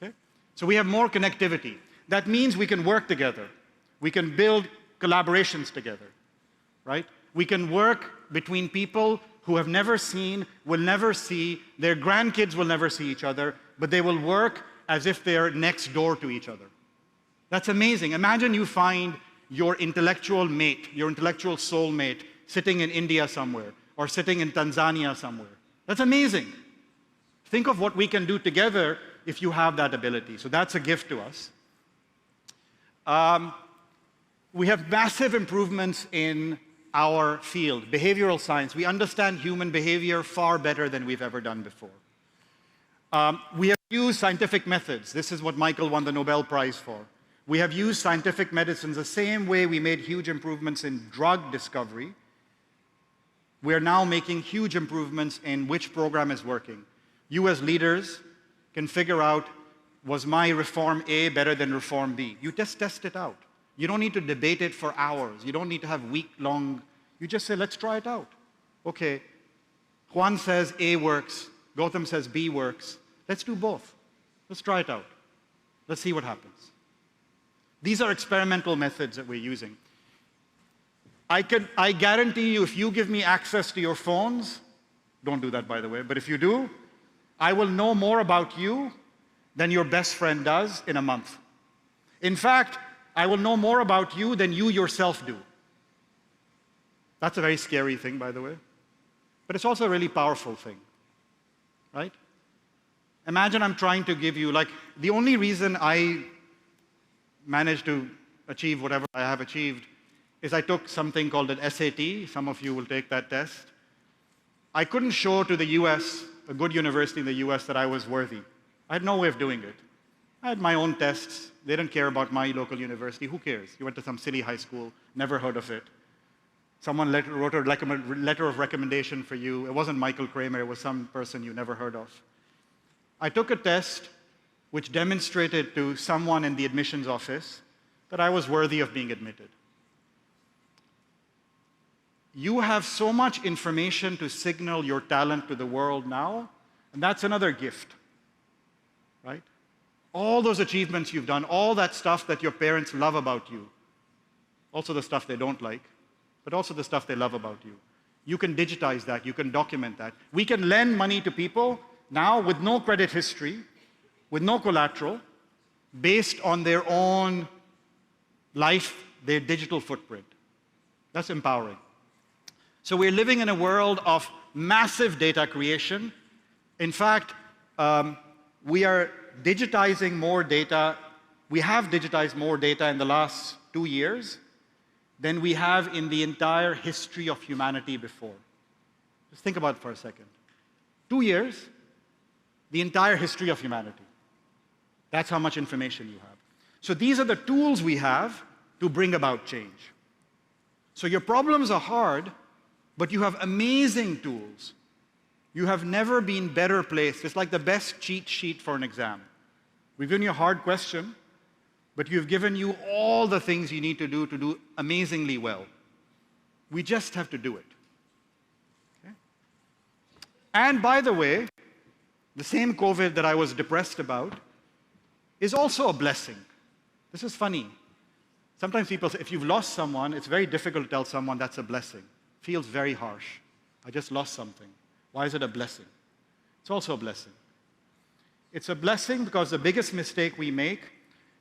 Okay? So we have more connectivity. That means we can work together. We can build collaborations together, right? We can work between people who have never seen, will never see, their grandkids will never see each other, but they will work as if they're next door to each other. That's amazing. Imagine you find your intellectual mate, your intellectual soulmate, sitting in India somewhere, or sitting in Tanzania somewhere. That's amazing. Think of what we can do together if you have that ability. So that's a gift to us. We have massive improvements in our field, behavioral science. We understand human behavior far better than we've ever done before. We have used scientific methods. This is what Michael won the Nobel Prize for. We have used scientific medicines the same way we made huge improvements in drug discovery. We are now making huge improvements in which program is working. You as leaders can figure out, was my reform A better than reform B? You just test it out. You don't need to debate it for hours. You don't need to have week-long, you just say, let's try it out. Okay, Juan says A works, Gautam says B works. Let's do both. Let's try it out. Let's see what happens. These are experimental methods that we're using. I guarantee you, if you give me access to your phones, don't do that, by the way, but if you do, I will know more about you than your best friend does in a month. In fact, I will know more about you than you yourself do. That's a very scary thing, by the way. But it's also a really powerful thing, right? Imagine I'm trying to give you, like, the only reason I managed to achieve whatever I have achieved is I took something called an SAT. Some of you will take that test. I couldn't show to the US, a good university in the US, that I was worthy. I had no way of doing it. I had my own tests. They didn't care about my local university. Who cares? You went to some silly high school, never heard of it. Someone wrote a letter of recommendation for you. It wasn't Michael Kramer, it was some person you never heard of. I took a test which demonstrated to someone in the admissions office that I was worthy of being admitted. You have so much information to signal your talent to the world now, and that's another gift, right? All those achievements you've done, all that stuff that your parents love about you, also the stuff they don't like, but also the stuff they love about you. You can digitize that, you can document that. We can lend money to people now with no credit history, with no collateral, based on their own life, their digital footprint. That's empowering. So we're living in a world of massive data creation. In fact, we are digitizing more data. We have digitized more data in the last 2 years than we have in the entire history of humanity before. Just think about it for a second. 2 years, the entire history of humanity. That's how much information you have. So these are the tools we have to bring about change. So your problems are hard, but you have amazing tools. You have never been better placed. It's like the best cheat sheet for an exam. We've given you a hard question, but we've given you all the things you need to do amazingly well. We just have to do it. Okay? And by the way, the same COVID that I was depressed about is also a blessing. This is funny. Sometimes people say, if you've lost someone, it's very difficult to tell someone that's a blessing. Feels very harsh. I just lost something. Why is it a blessing? It's also a blessing. It's a blessing because the biggest mistake we make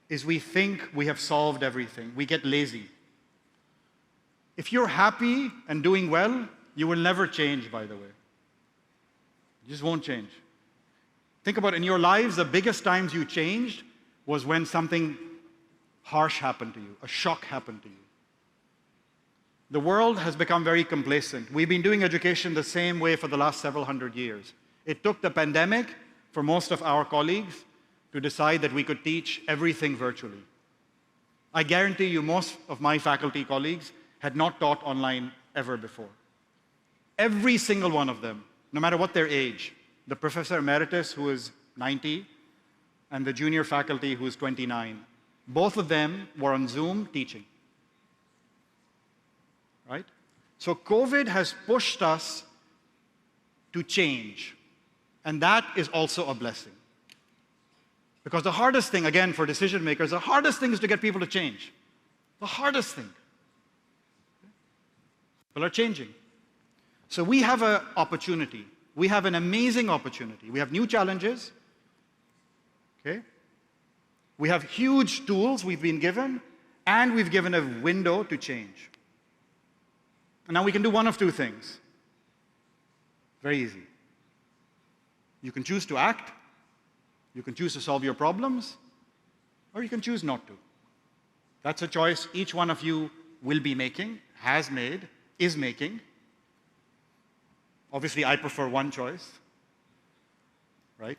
is we think we have solved everything. We get lazy. If you're happy and doing well, you will never change, by the way. You just won't change. Think about it. In your lives, the biggest times you changed was when something harsh happened to you, a shock happened to you. The world has become very complacent. We've been doing education the same way for the last several hundred years. It took the pandemic for most of our colleagues to decide that we could teach everything virtually. I guarantee you most of my faculty colleagues had not taught online ever before. Every single one of them, no matter what their age, the professor emeritus who is 90 and the junior faculty who is 29, both of them were on Zoom teaching. Right? So COVID has pushed us to change, and that is also a blessing. Because the hardest thing, again, for decision makers, the hardest thing is to get people to change. The hardest thing. People are changing. So we have an opportunity. We have an amazing opportunity. We have new challenges. Okay? We have huge tools we've been given, and we've given a window to change. And now we can do one of two things. Very easy. You can choose to act, you can choose to solve your problems, or you can choose not to. That's a choice each one of you will be making, has made, is making. Obviously, I prefer one choice, right?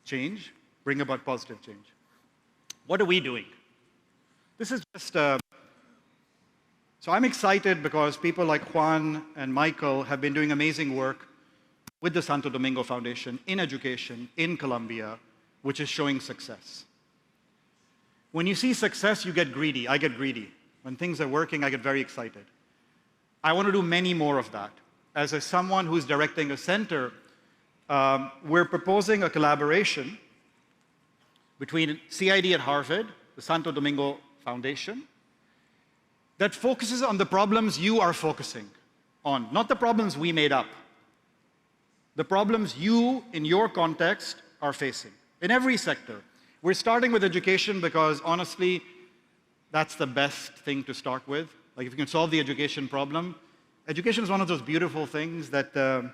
Change, bring about positive change. What are we doing? This is just so I'm excited because people like Juan and Michael have been doing amazing work with the Santo Domingo Foundation in education in Colombia, which is showing success. When you see success, you get greedy. I get greedy. When things are working, I get very excited. I want to do many more of that. As someone who's directing a center, we're proposing a collaboration between CID at Harvard, the Santo Domingo Foundation, that focuses on the problems you are focusing on, not the problems we made up. The problems you, in your context, are facing, in every sector. We're starting with education because, honestly, that's the best thing to start with. Like, if you can solve the education problem, education is one of those beautiful things that the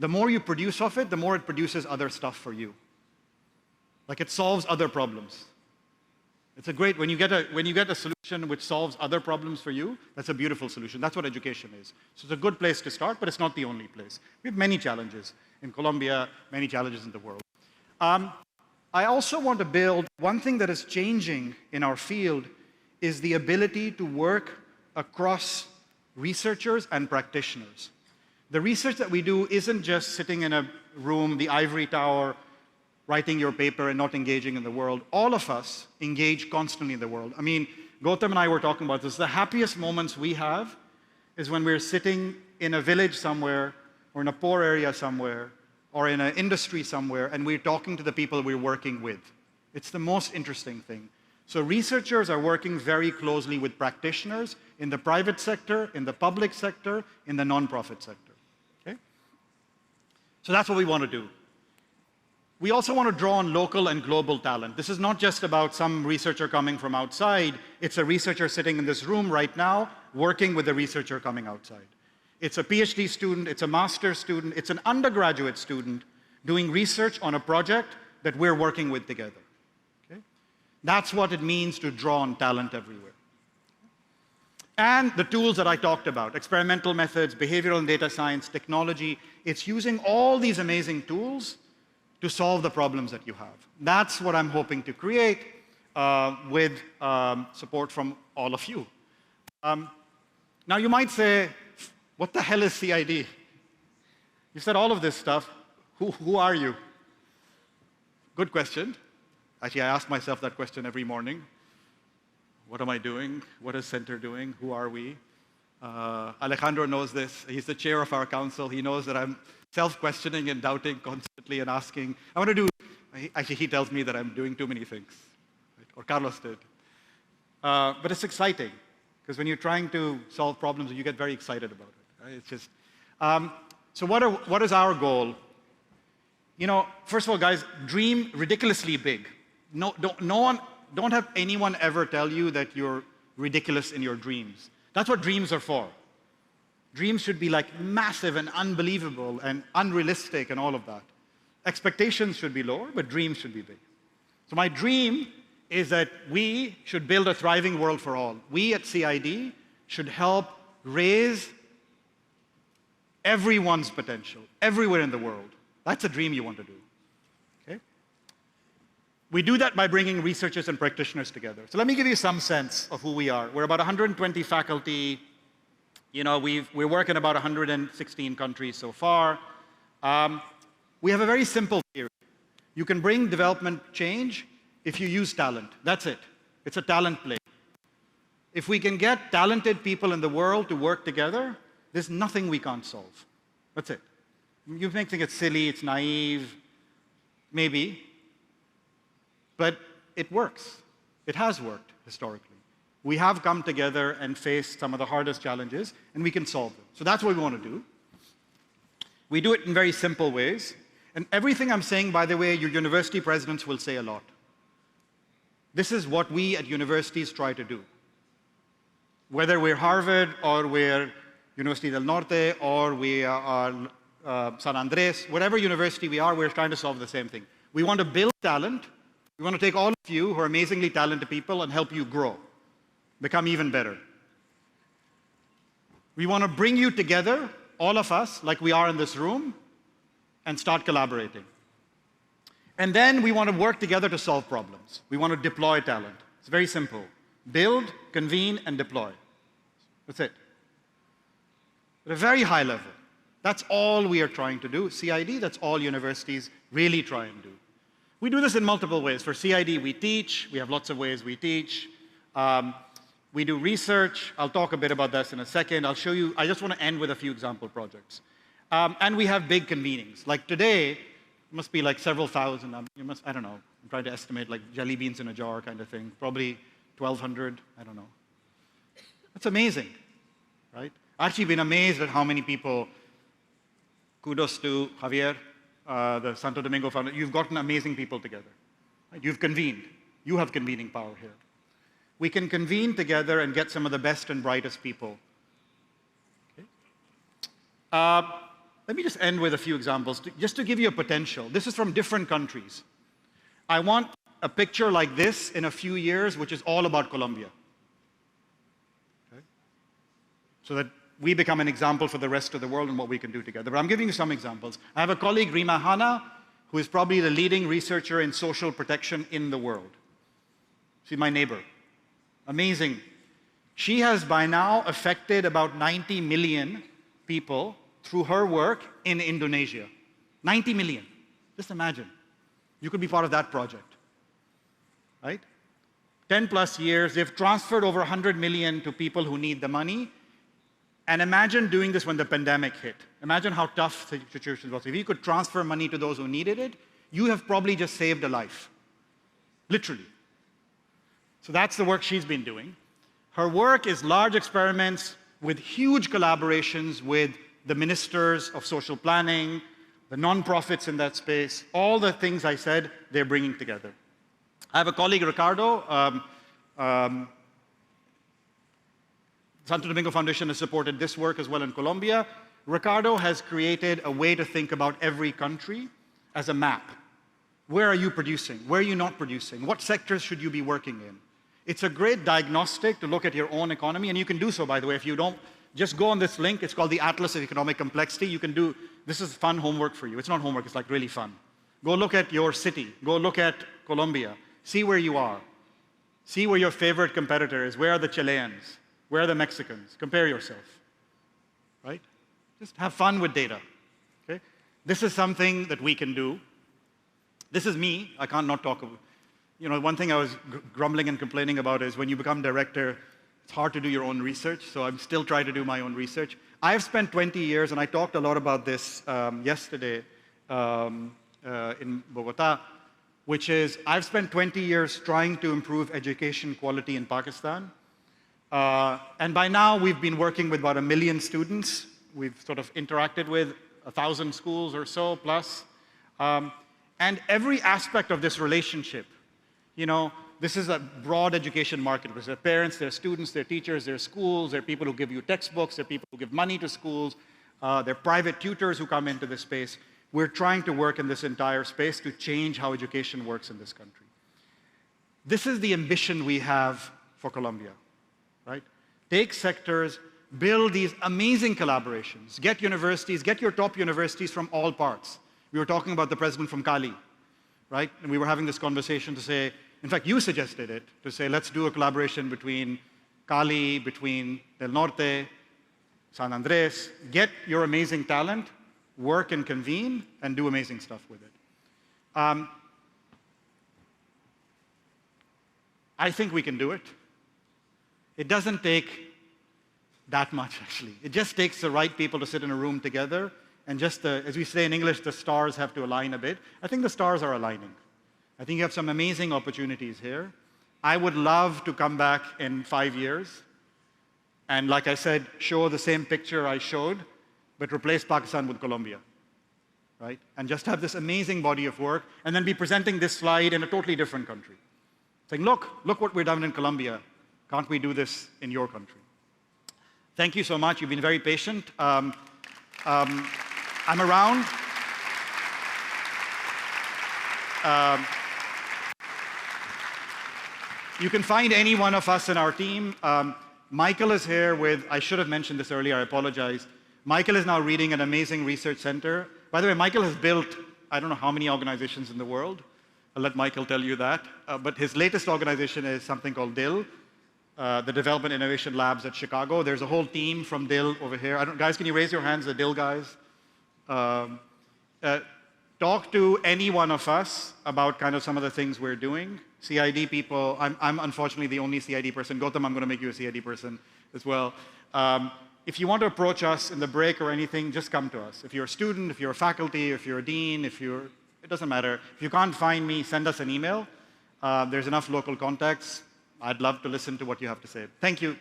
more you produce of it, the more it produces other stuff for you. Like, it solves other problems. It's a great, when you get a solution which solves other problems for you, that's a beautiful solution. That's what education is. So it's a good place to start, but it's not the only place. We have many challenges in Colombia, many challenges in the world. I also want to build, one thing that is changing in our field is the ability to work across researchers and practitioners. The research that we do isn't just sitting in a room, the ivory tower, writing your paper and not engaging in the world. All of us engage constantly in the world. I mean, Gautam and I were talking about this. The happiest moments we have is when we're sitting in a village somewhere, or in a poor area somewhere, or in an industry somewhere, and we're talking to the people we're working with. It's the most interesting thing. So researchers are working very closely with practitioners in the private sector, in the public sector, in the nonprofit sector. Okay? So that's what we want to do. We also want to draw on local and global talent. This is not just about some researcher coming from outside. It's a researcher sitting in this room right now, working with a researcher coming outside. It's a PhD student, it's a master's student, it's an undergraduate student doing research on a project that we're working with together. Okay? That's what it means to draw on talent everywhere. And the tools that I talked about, experimental methods, behavioral and data science, technology, it's using all these amazing tools to solve the problems that you have. That's what I'm hoping to create with support from all of you. Now you might say, what the hell is CID? You said all of this stuff. Who are you? Good question. Actually, I ask myself that question every morning. What am I doing? What is Center doing? Who are we? Alejandro knows this. He's the chair of our council. He knows that I'm self-questioning and doubting constantly and asking. I want to do, actually he tells me that I'm doing too many things, right? Or Carlos did. But it's exciting, because when you're trying to solve problems, you get very excited about it. Right? It's just, so what is our goal? You know, first of all, guys, dream ridiculously big. Don't have anyone ever tell you that you're ridiculous in your dreams. That's what dreams are for. Dreams should be like massive and unbelievable and unrealistic and all of that. Expectations should be lower, but dreams should be big. So my dream is that we should build a thriving world for all. We at CID should help raise everyone's potential, everywhere in the world. That's a dream you want to do. Okay? We do that by bringing researchers and practitioners together. So let me give you some sense of who we are. We're about 120 faculty. You know, we're working in about 116 countries so far. We have a very simple theory. You can bring development change if you use talent. That's it. It's a talent play. If we can get talented people in the world to work together, there's nothing we can't solve. That's it. You may think it's silly, it's naive, maybe, but it works. It has worked historically. We have come together and faced some of the hardest challenges, and we can solve them. So that's what we want to do. We do it in very simple ways. And everything I'm saying, by the way, your university presidents will say a lot. This is what we at universities try to do. Whether we're Harvard, or we're Universidad del Norte, or we are San Andres, whatever university we are, we're trying to solve the same thing. We want to build talent. We want to take all of you who are amazingly talented people and help you grow, become even better. We want to bring you together, all of us, like we are in this room, and start collaborating. And then we want to work together to solve problems. We want to deploy talent. It's very simple. Build, convene, and deploy. That's it. At a very high level. That's all we are trying to do. CID, that's all universities really try and do. We do this in multiple ways. For CID, we teach. We have lots of ways we teach. We do research. I'll talk a bit about this in a second. I'll show you. I just want to end with a few example projects. And we have big convenings. Like today, it must be like several thousand. I don't know. I'm trying to estimate like jelly beans in a jar kind of thing. Probably 1,200. I don't know. That's amazing, right? I've actually been amazed at how many people. Kudos to Javier, the Santo Domingo Foundation. You've gotten amazing people together. Right? You've convened. You have convening power here. We can convene together and get some of the best and brightest people. Okay. Let me just end with a few examples, just to give you a potential. This is from different countries. I want a picture like this in a few years, which is all about Colombia. Okay. So that we become an example for the rest of the world and what we can do together. But I'm giving you some examples. I have a colleague, Rima Hanna, who is probably the leading researcher in social protection in the world. She's my neighbor. Amazing. She has by now affected about 90 million people through her work in Indonesia. 90 million. Just imagine. You could be part of that project. Right? 10 plus years, they've transferred over 100 million to people who need the money. And imagine doing this when the pandemic hit. Imagine how tough the situation was. If you could transfer money to those who needed it, you have probably just saved a life. Literally. So that's the work she's been doing. Her work is large experiments with huge collaborations with the ministers of social planning, the nonprofits in that space, all the things I said, they're bringing together. I have a colleague, Ricardo. Santo Domingo Foundation has supported this work as well in Colombia. Ricardo has created a way to think about every country as a map. Where are you producing? Where are you not producing? What sectors should you be working in? It's a great diagnostic to look at your own economy, and you can do so, by the way. If you don't, just go on this link. It's called the Atlas of Economic Complexity. You can do, this is fun homework for you. It's not homework, it's like really fun. Go look at your city. Go look at Colombia. See where you are. See where your favorite competitor is. Where are the Chileans? Where are the Mexicans? Compare yourself, right? Just have fun with data, okay? This is something that we can do. This is me. I can't not talk about, you know, one thing I was grumbling and complaining about is when you become director, it's hard to do your own research, so I'm still trying to do my own research. I have spent 20 years, and I talked a lot about this yesterday in Bogota, which is I've spent 20 years trying to improve education quality in Pakistan. And by now, we've been working with about 1 million students. We've sort of interacted with 1,000 schools or so plus. And every aspect of this relationship, you know, this is a broad education market. Because there are parents, there are students, there are teachers, there are schools, there are people who give you textbooks, there are people who give money to schools, there are private tutors who come into this space. We're trying to work in this entire space to change how education works in this country. This is the ambition we have for Colombia, right? Take sectors, build these amazing collaborations, get universities, get your top universities from all parts. We were talking about the president from Cali, right? And we were having this conversation to say, in fact, you suggested it, to say, let's do a collaboration between Cali, between Del Norte, San Andres, get your amazing talent, work and convene, and do amazing stuff with it. I think we can do it. It doesn't take that much, actually. It just takes the right people to sit in a room together, and just, as we say in English, the stars have to align a bit. I think the stars are aligning. I think you have some amazing opportunities here. I would love to come back in 5 years, and like I said, show the same picture I showed, but replace Pakistan with Colombia, right? And just have this amazing body of work, and then be presenting this slide in a totally different country. Saying, look what we've done in Colombia. Can't we do this in your country? Thank you so much. You've been very patient. I'm around. You can find any one of us in our team. Michael is here with, I should have mentioned this earlier, I apologize. Michael is now leading an amazing research center. By the way, Michael has built, I don't know how many organizations in the world. I'll let Michael tell you that. But his latest organization is something called DIL, the Development Innovation Labs at Chicago. There's a whole team from DIL over here. Guys, can you raise your hands, the DIL guys? Talk to any one of us about kind of some of the things we're doing. CID people, I'm unfortunately the only CID person. Gautam, I'm going to make you a CID person as well. If you want to approach us in the break or anything, just come to us. If you're a student, if you're a faculty, if you're a dean, it doesn't matter. If you can't find me, send us an email. There's enough local contacts. I'd love to listen to what you have to say. Thank you.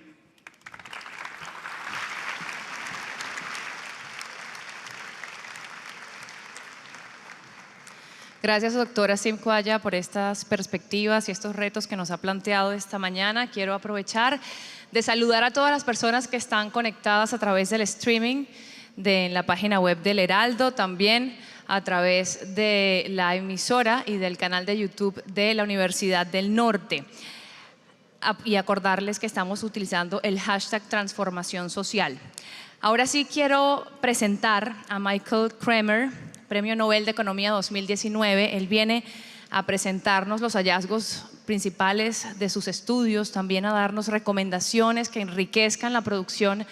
Gracias, doctora Simkwaya, por estas perspectivas y estos retos que nos ha planteado esta mañana. Quiero aprovechar de saludar a todas las personas que están conectadas a través del streaming de la página web del Heraldo, también a través de la emisora y del canal de YouTube de la Universidad del Norte. Y acordarles que estamos utilizando el hashtag transformación social. Ahora sí quiero presentar a Michael Kremer, Premio Nobel de Economía 2019. Él viene a presentarnos los hallazgos principales de sus estudios, también a darnos recomendaciones que enriquezcan la producción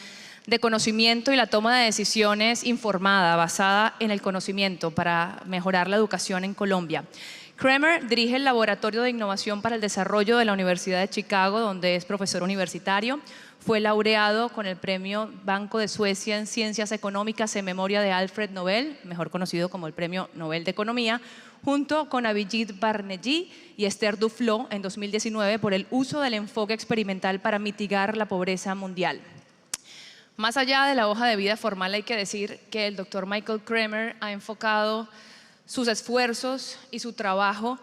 de conocimiento y la toma de decisiones informada, basada en el conocimiento para mejorar la educación en Colombia. Kremer dirige el Laboratorio de Innovación para el Desarrollo de la Universidad de Chicago, donde es profesor universitario. Fue laureado con el Premio Banco de Suecia en Ciencias Económicas en memoria de Alfred Nobel, mejor conocido como el Premio Nobel de Economía, junto con Abhijit Banerjee y Esther Duflo en 2019 por el uso del enfoque experimental para mitigar la pobreza mundial. Más allá de la hoja de vida formal, hay que decir que el doctor Michael Kremer ha enfocado sus esfuerzos y su trabajo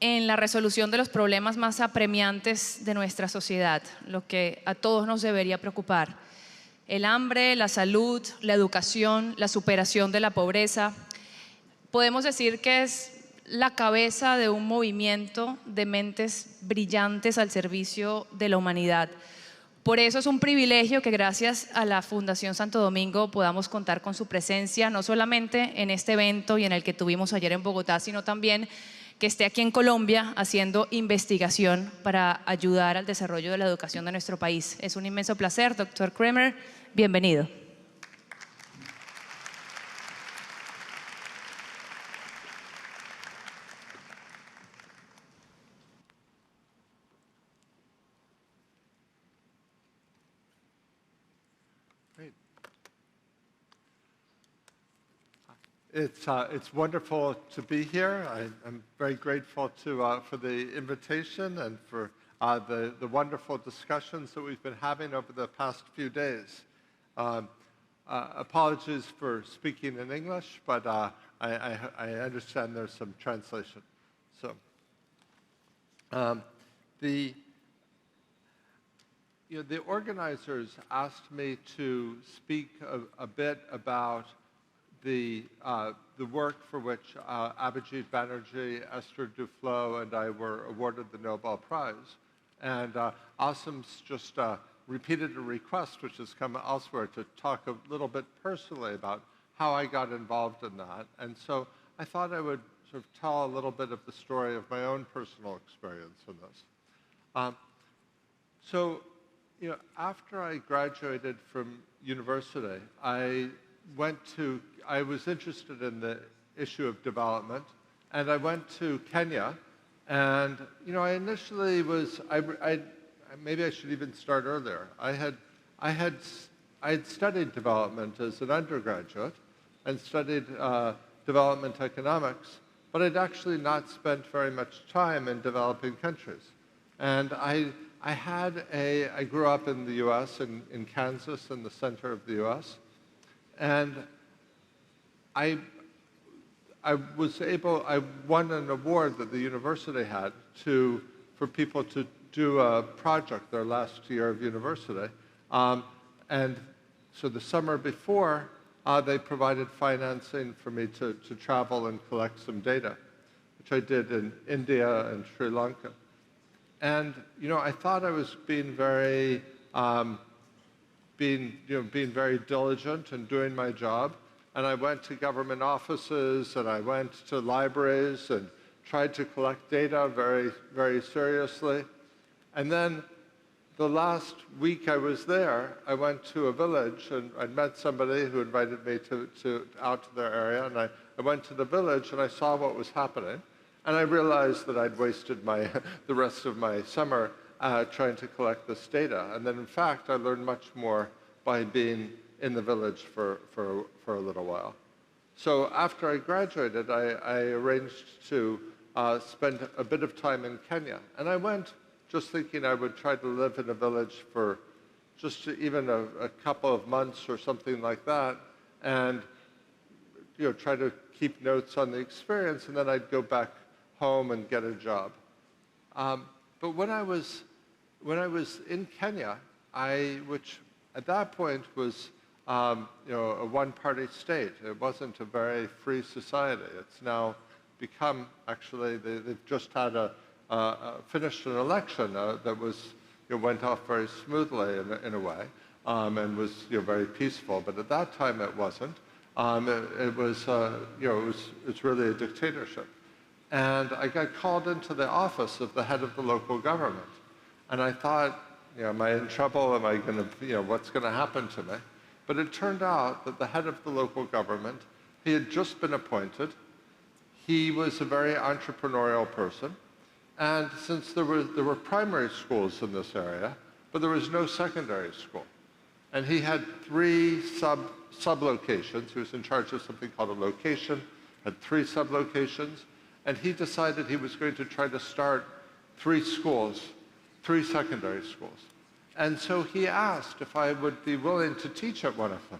en la resolución de los problemas más apremiantes de nuestra sociedad, lo que a todos nos debería preocupar. El hambre, la salud, la educación, la superación de la pobreza. Podemos decir que es la cabeza de un movimiento de mentes brillantes al servicio de la humanidad. Por eso es un privilegio que gracias a la Fundación Santo Domingo podamos contar con su presencia, no solamente en este evento y en el que tuvimos ayer en Bogotá, sino también que esté aquí en Colombia haciendo investigación para ayudar al desarrollo de la educación de nuestro país. Es un inmenso placer, doctor Kremer, bienvenido. It's wonderful to be here. I'm very grateful for the invitation and for the wonderful discussions that we've been having over the past few days. Apologies for speaking in English, but I understand there's some translation. So, the organizers asked me to speak a bit about the work for which Abhijit Banerjee, Esther Duflo, and I were awarded the Nobel Prize. And Asim's just repeated a request, which has come elsewhere, to talk a little bit personally about how I got involved in that. And so I thought I would sort of tell a little bit of the story of my own personal experience in this. After I graduated from university, I was interested in the issue of development, and I went to Kenya, and I initially maybe I should even start earlier. I had studied development as an undergraduate and studied development economics, but I'd actually not spent very much time in developing countries. And I grew up in the U.S., in Kansas, in the center of the U.S., and I won an award that the university had for people to do a project their last year of university. And so the summer before, they provided financing for me to travel and collect some data, which I did in India and Sri Lanka. And I thought I was being very diligent and doing my job. And I went to government offices and I went to libraries and tried to collect data very, very seriously. And then the last week I was there, I went to a village and I met somebody who invited me out to their area. And I went to the village and I saw what was happening. And I realized that I'd wasted the rest of my summer trying to collect this data. And then, in fact, I learned much more by being in the village for a little while. So after I graduated, I arranged to spend a bit of time in Kenya. And I went just thinking I would try to live in a village for just even a couple of months or something like that, and try to keep notes on the experience, and then I'd go back home and get a job. But when I was in Kenya, which at that point was a one-party state. It wasn't a very free society. It's now become, actually, they've just had finished an election that went off very smoothly in a way, and was very peaceful. But at that time, it wasn't. It's really a dictatorship. And I got called into the office of the head of the local government. And I thought, am I in trouble? Am I going to, what's going to happen to me? But it turned out that the head of the local government, he had just been appointed. He was a very entrepreneurial person. And since there were primary schools in this area, but there was no secondary school. And he had 3 sub-locations. He was in charge of something called a location, had 3 sub-locations. And he decided he was going to try to start 3 schools, 3 secondary schools. And so he asked if I would be willing to teach at one of them.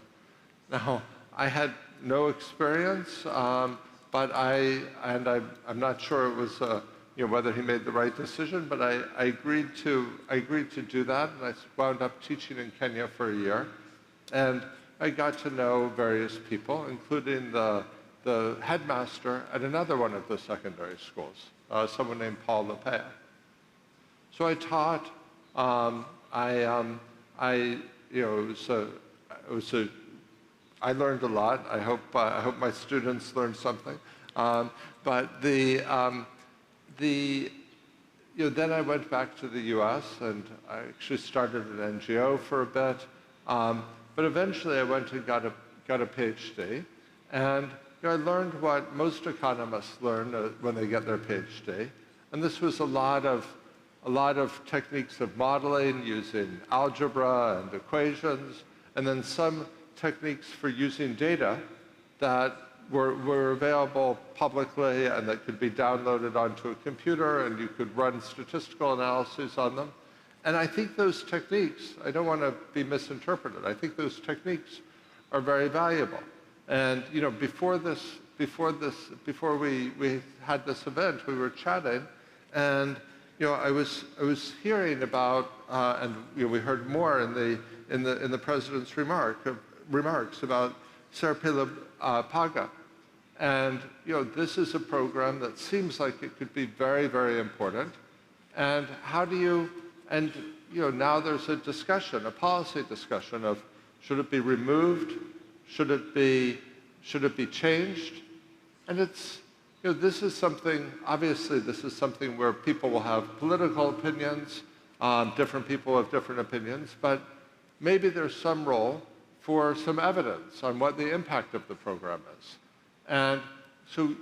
Now, I had no experience, but I'm not sure it was whether he made the right decision, but I agreed to do that, and I wound up teaching in Kenya for a year. And I got to know various people, including the the headmaster at another one of the secondary schools, someone named Paul LePay. So I taught. I learned a lot. I hope my students learned something. Then I went back to the U.S. and I actually started an NGO for a bit. But eventually I went and got a PhD. And I learned what most economists learn when they get their PhD. And this was a lot of techniques of modeling using algebra and equations, and then some techniques for using data that were available publicly and that could be downloaded onto a computer, and you could run statistical analyses on them. And I think those techniques, I don't want to be misinterpreted, I think those techniques are very valuable. And before we had this event, we were chatting, and I was hearing about, and we heard more in the president's remarks about Serpilla Paga, and this is a program that seems like it could be very, very important. And how do you? And now there's a discussion, a policy discussion of should it be removed, should it be changed, and it's. This is something, obviously this is something where people will have political opinions, different people have different opinions, but maybe there's some role for some evidence on what the impact of the program is. And so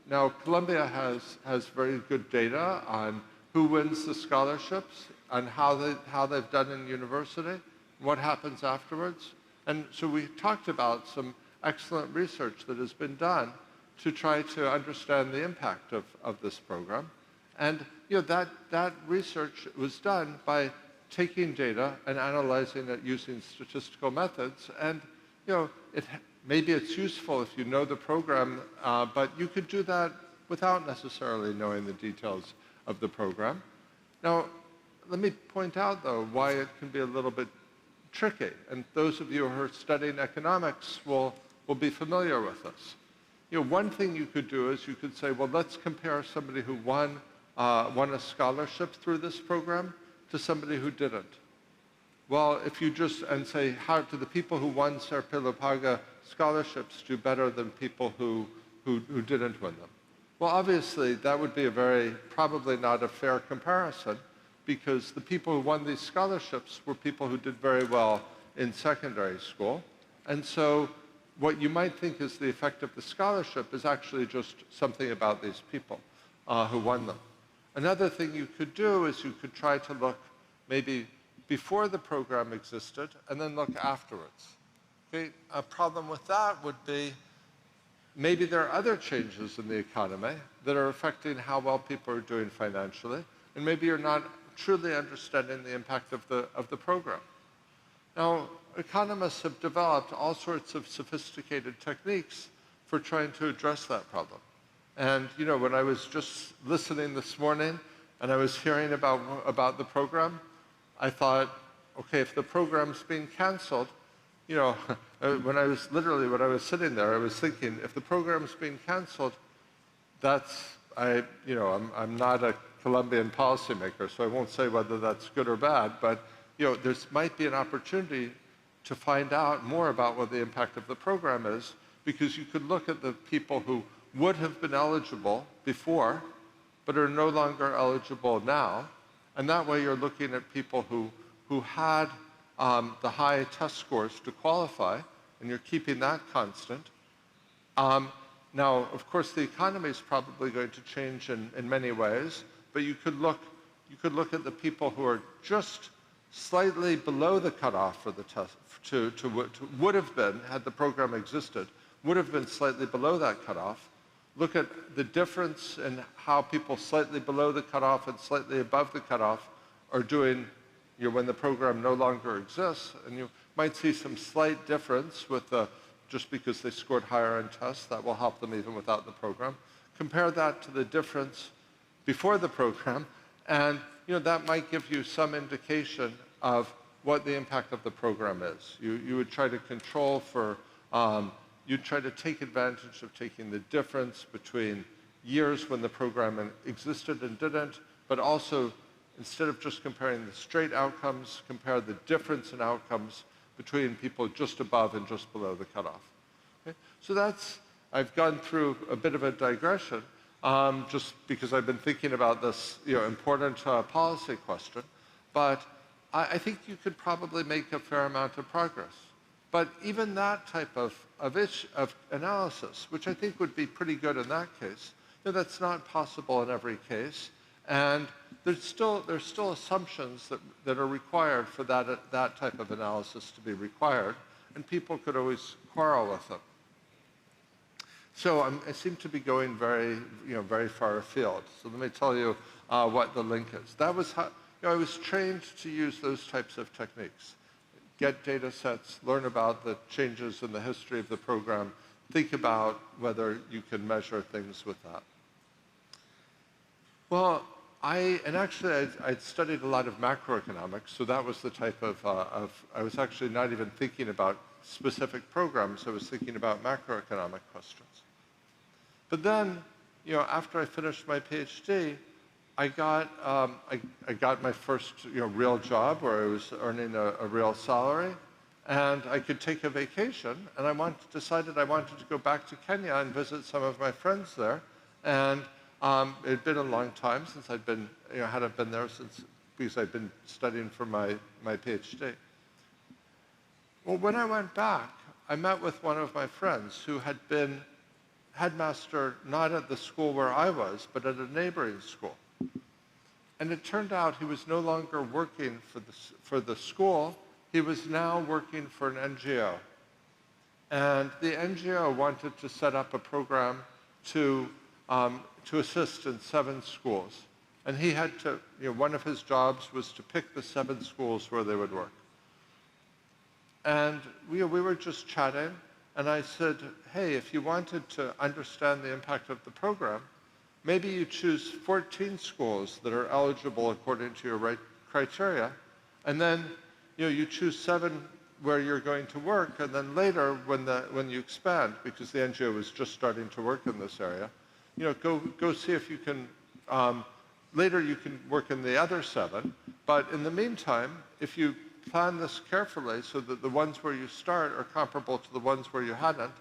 now Colombia has very good data on who wins the scholarships and how they've done in university, what happens afterwards. And so we talked about some excellent research that has been done to try to understand the impact of this program. And that research was done by taking data and analyzing it using statistical methods. And maybe it's useful if you know the program, but you could do that without necessarily knowing the details of the program. Now, let me point out, though, why it can be a little bit tricky. And those of you who are studying economics will be familiar with this. One thing you could do is you could say, well, let's compare somebody who won a scholarship through this program to somebody who didn't. Well, if you and say, how do the people who won Serpilla Paga scholarships do better than people who didn't win them? Well, obviously, that would be probably not a fair comparison, because the people who won these scholarships were people who did very well in secondary school. And so what you might think is the effect of the scholarship is actually just something about these people who won them. Another thing you could do is you could try to look maybe before the program existed and then look afterwards. Okay? A problem with that would be maybe there are other changes in the economy that are affecting how well people are doing financially, and maybe you're not truly understanding the impact of the program. Now, economists have developed all sorts of sophisticated techniques for trying to address that problem. And when I was just listening this morning and I was hearing about the program, I thought, okay, if the program's being canceled, when I was sitting there, I was thinking, if the program's being canceled, I'm not a Colombian policymaker, so I won't say whether that's good or bad, but there might be an opportunity to find out more about what the impact of the program is, because you could look at the people who would have been eligible before, but are no longer eligible now, and that way you're looking at people who had the high test scores to qualify, and you're keeping that constant. Now, of course, the economy is probably going to change in many ways, but you could look at the people who are just slightly below the cutoff for the test, would have been, had the program existed, would have been slightly below that cutoff. Look at the difference in how people slightly below the cutoff and slightly above the cutoff are doing when the program no longer exists, and you might see some slight difference with just because they scored higher on tests. That will help them even without the program. Compare that to the difference before the program, and that might give you some indication of what the impact of the program is. You would try to control for you try to take advantage of taking the difference between years when the program existed and didn't, but also, instead of just comparing the straight outcomes, compare the difference in outcomes between people just above and just below the cutoff. Okay? So that's, I've gone through a bit of a digression, just because I've been thinking about this important policy question, but I think you could probably make a fair amount of progress. But even that type of analysis, which I think would be pretty good in that case, that's not possible in every case. And there's still assumptions that are required for that type of analysis to be required, and people could always quarrel with them. So I seem to be going very far afield. So let me tell you what the link is. That was how I was trained to use those types of techniques. Get data sets, learn about the changes in the history of the program, think about whether you can measure things with that. Well, I'd studied a lot of macroeconomics, so that was the type of I was actually not even thinking about specific programs, I was thinking about macroeconomic questions. But then, after I finished my PhD, I got my first real job where I was earning a real salary, and I could take a vacation, and I decided I wanted to go back to Kenya and visit some of my friends there. And it had been a long time since I'd been, hadn't been there since, because I'd been studying for my PhD. Well, when I went back, I met with one of my friends who had been headmaster not at the school where I was, but at a neighboring school. And it turned out he was no longer working for the school, he was now working for an NGO. And the NGO wanted to set up a program to assist in 7 schools. And he had to, one of his jobs was to pick the 7 schools where they would work. And we were just chatting, and I said, hey, if you wanted to understand the impact of the program, maybe you choose 14 schools that are eligible according to your criteria, and then you choose 7 where you're going to work, and then later when you expand, because the NGO was just starting to work in this area, go see if you can, later you can work in the other 7, but in the meantime, if you plan this carefully so that the ones where you start are comparable to the ones where you hadn't,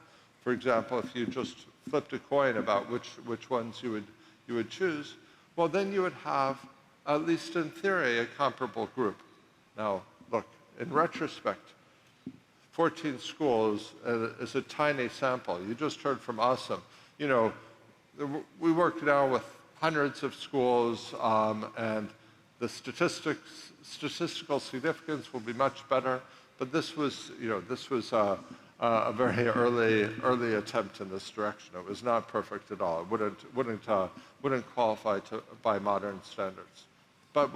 for example, if you just flipped a coin about which ones you would choose, well, then you would have, at least in theory, a comparable group. Now, look, in retrospect, 14 schools is a tiny sample. You just heard from Awesome. We work now with hundreds of schools, and the statistical significance will be much better. But this was a very early attempt in this direction. It was not perfect at all. It wouldn't qualify by modern standards. But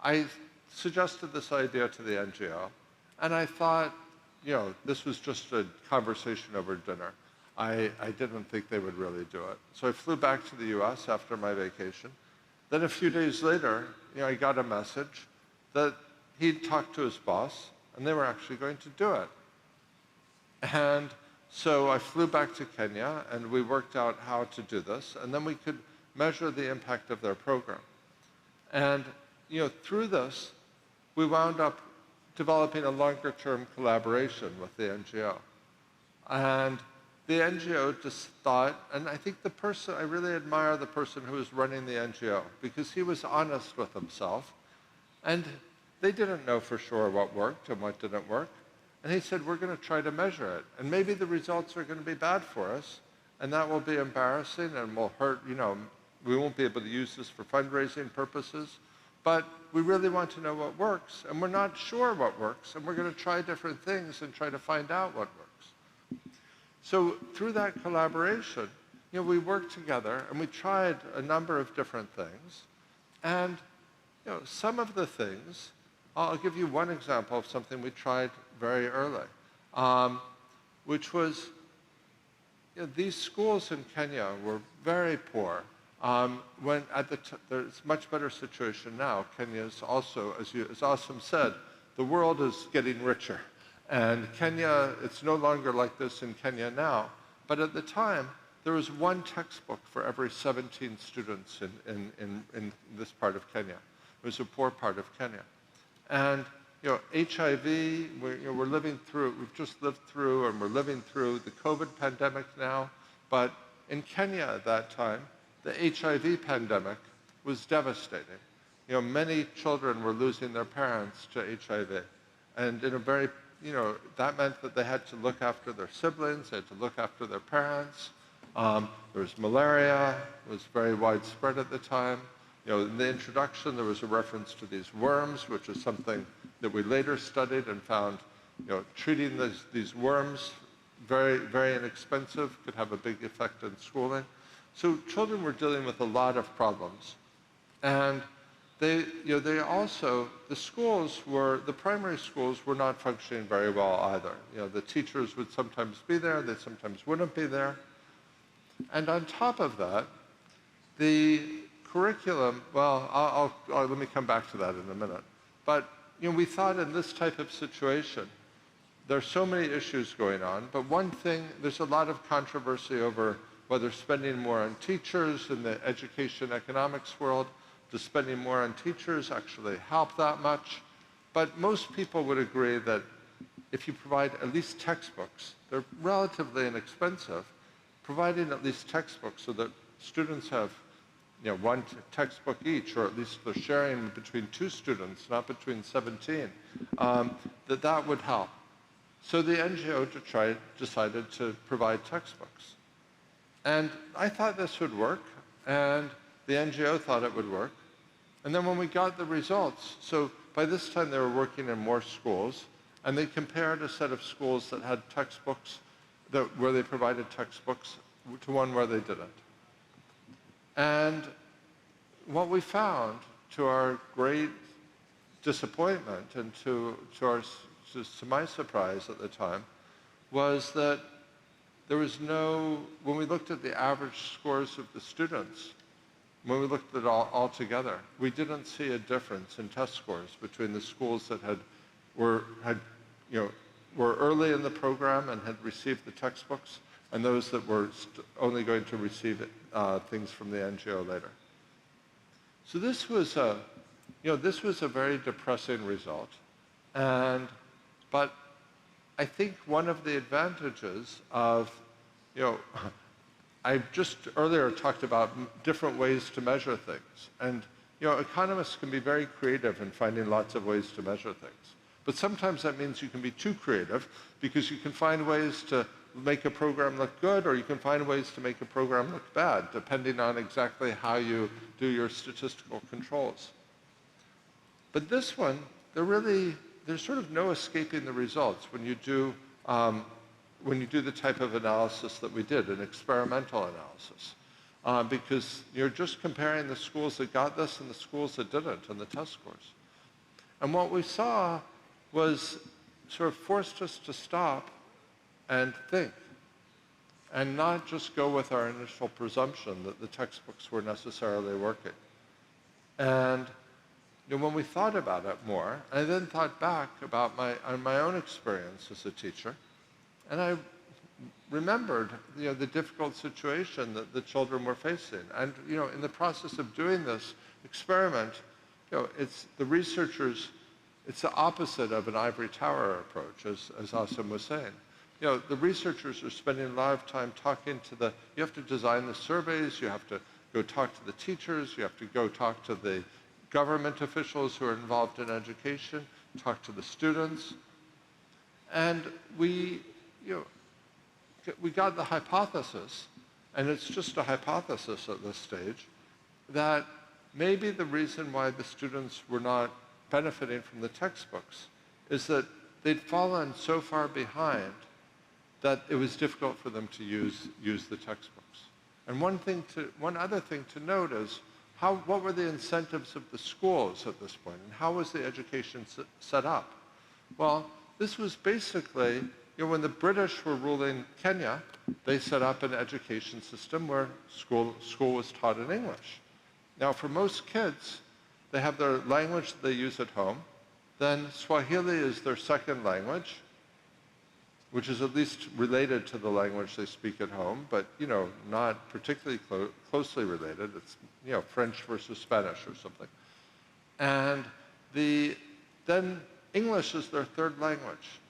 I suggested this idea to the NGO, and I thought, this was just a conversation over dinner. I didn't think they would really do it. So I flew back to the US after my vacation. Then a few days later, I got a message that he'd talked to his boss, and they were actually going to do it. And so I flew back to Kenya, and we worked out how to do this, and then we could measure the impact of their program. And through this, we wound up developing a longer-term collaboration with the NGO. And the NGO just thought, and I think I really admire the person who was running the NGO, because he was honest with himself, and they didn't know for sure what worked and what didn't work. And he said, we're going to try to measure it. And maybe the results are going to be bad for us, and that will be embarrassing and will hurt, we won't be able to use this for fundraising purposes. But we really want to know what works, and we're not sure what works, and we're going to try different things and try to find out what works. So through that collaboration, we worked together, and we tried a number of different things. And some of the things, I'll give you one example of something we tried very early, which was these schools in Kenya were very poor. There's a much better situation now. Kenya is also, as Awesome said, the world is getting richer. And Kenya, it's no longer like this in Kenya now, but at the time, there was one textbook for every 17 students in this part of Kenya. It was a poor part of Kenya. And HIV, we're living through, we've just lived through, and we're living through the COVID pandemic now. But in Kenya at that time, the HIV pandemic was devastating. Many children were losing their parents to HIV. And in a very, that meant that they had to look after their siblings, they had to look after their parents. There was malaria, it was very widespread at the time. In the introduction, there was a reference to these worms, which is something that we later studied and found, treating these worms very, very inexpensive, could have a big effect on schooling. So children were dealing with a lot of problems. And they also, the primary schools were not functioning very well either. The teachers would sometimes be there, they sometimes wouldn't be there. And on top of that, the curriculum, well, let me come back to that in a minute. But we thought in this type of situation, there's so many issues going on, but one thing, there's a lot of controversy over whether spending more on teachers in the education economics world, does spending more on teachers actually help that much? But most people would agree that if you provide at least textbooks, they're relatively inexpensive, providing at least textbooks so that students have one textbook each, or at least they're sharing between 2 students, not between 17, that would help. So the NGO decided to provide textbooks. And I thought this would work, and the NGO thought it would work. And then when we got the results, so by this time they were working in more schools, and they compared a set of schools that had textbooks, where they provided textbooks, to one where they didn't. And what we found, to our great disappointment and to my surprise at the time, was that there was when we looked at the average scores of the students, when we looked at it all together, we didn't see a difference in test scores between the schools that were early in the program and had received the textbooks, and those that were only going to receive things from the NGO later. So this was a very depressing result, but I think one of the advantages of, I just earlier talked about different ways to measure things, and economists can be very creative in finding lots of ways to measure things. But sometimes that means you can be too creative, because you can find ways to make a program look good, or you can find ways to make a program look bad, depending on exactly how you do your statistical controls. But this one, there's sort of no escaping the results when you do the type of analysis that we did, an experimental analysis, because you're just comparing the schools that got this and the schools that didn't in the test scores. And what we saw was sort of forced us to stop and think, and not just go with our initial presumption that the textbooks were necessarily working. And when we thought about it more, I then thought back about my own experience as a teacher, and I remembered the difficult situation that the children were facing. And in the process of doing this experiment, it's the researchers, it's the opposite of an ivory tower approach, as Asim was saying. The researchers are spending a lot of time talking to you have to design the surveys, you have to go talk to the teachers, you have to go talk to the government officials who are involved in education, talk to the students. And we got the hypothesis, and it's just a hypothesis at this stage, that maybe the reason why the students were not benefiting from the textbooks is that they'd fallen so far behind that it was difficult for them to use the textbooks. And one other thing to note is what were the incentives of the schools at this point, and how was the education set up? Well, this was basically, when the British were ruling Kenya, they set up an education system where school was taught in English. Now, for most kids, they have their language that they use at home, then Swahili is their second language, which is at least related to the language they speak at home, but not particularly closely related. It's French versus Spanish or something. And then English is their third language.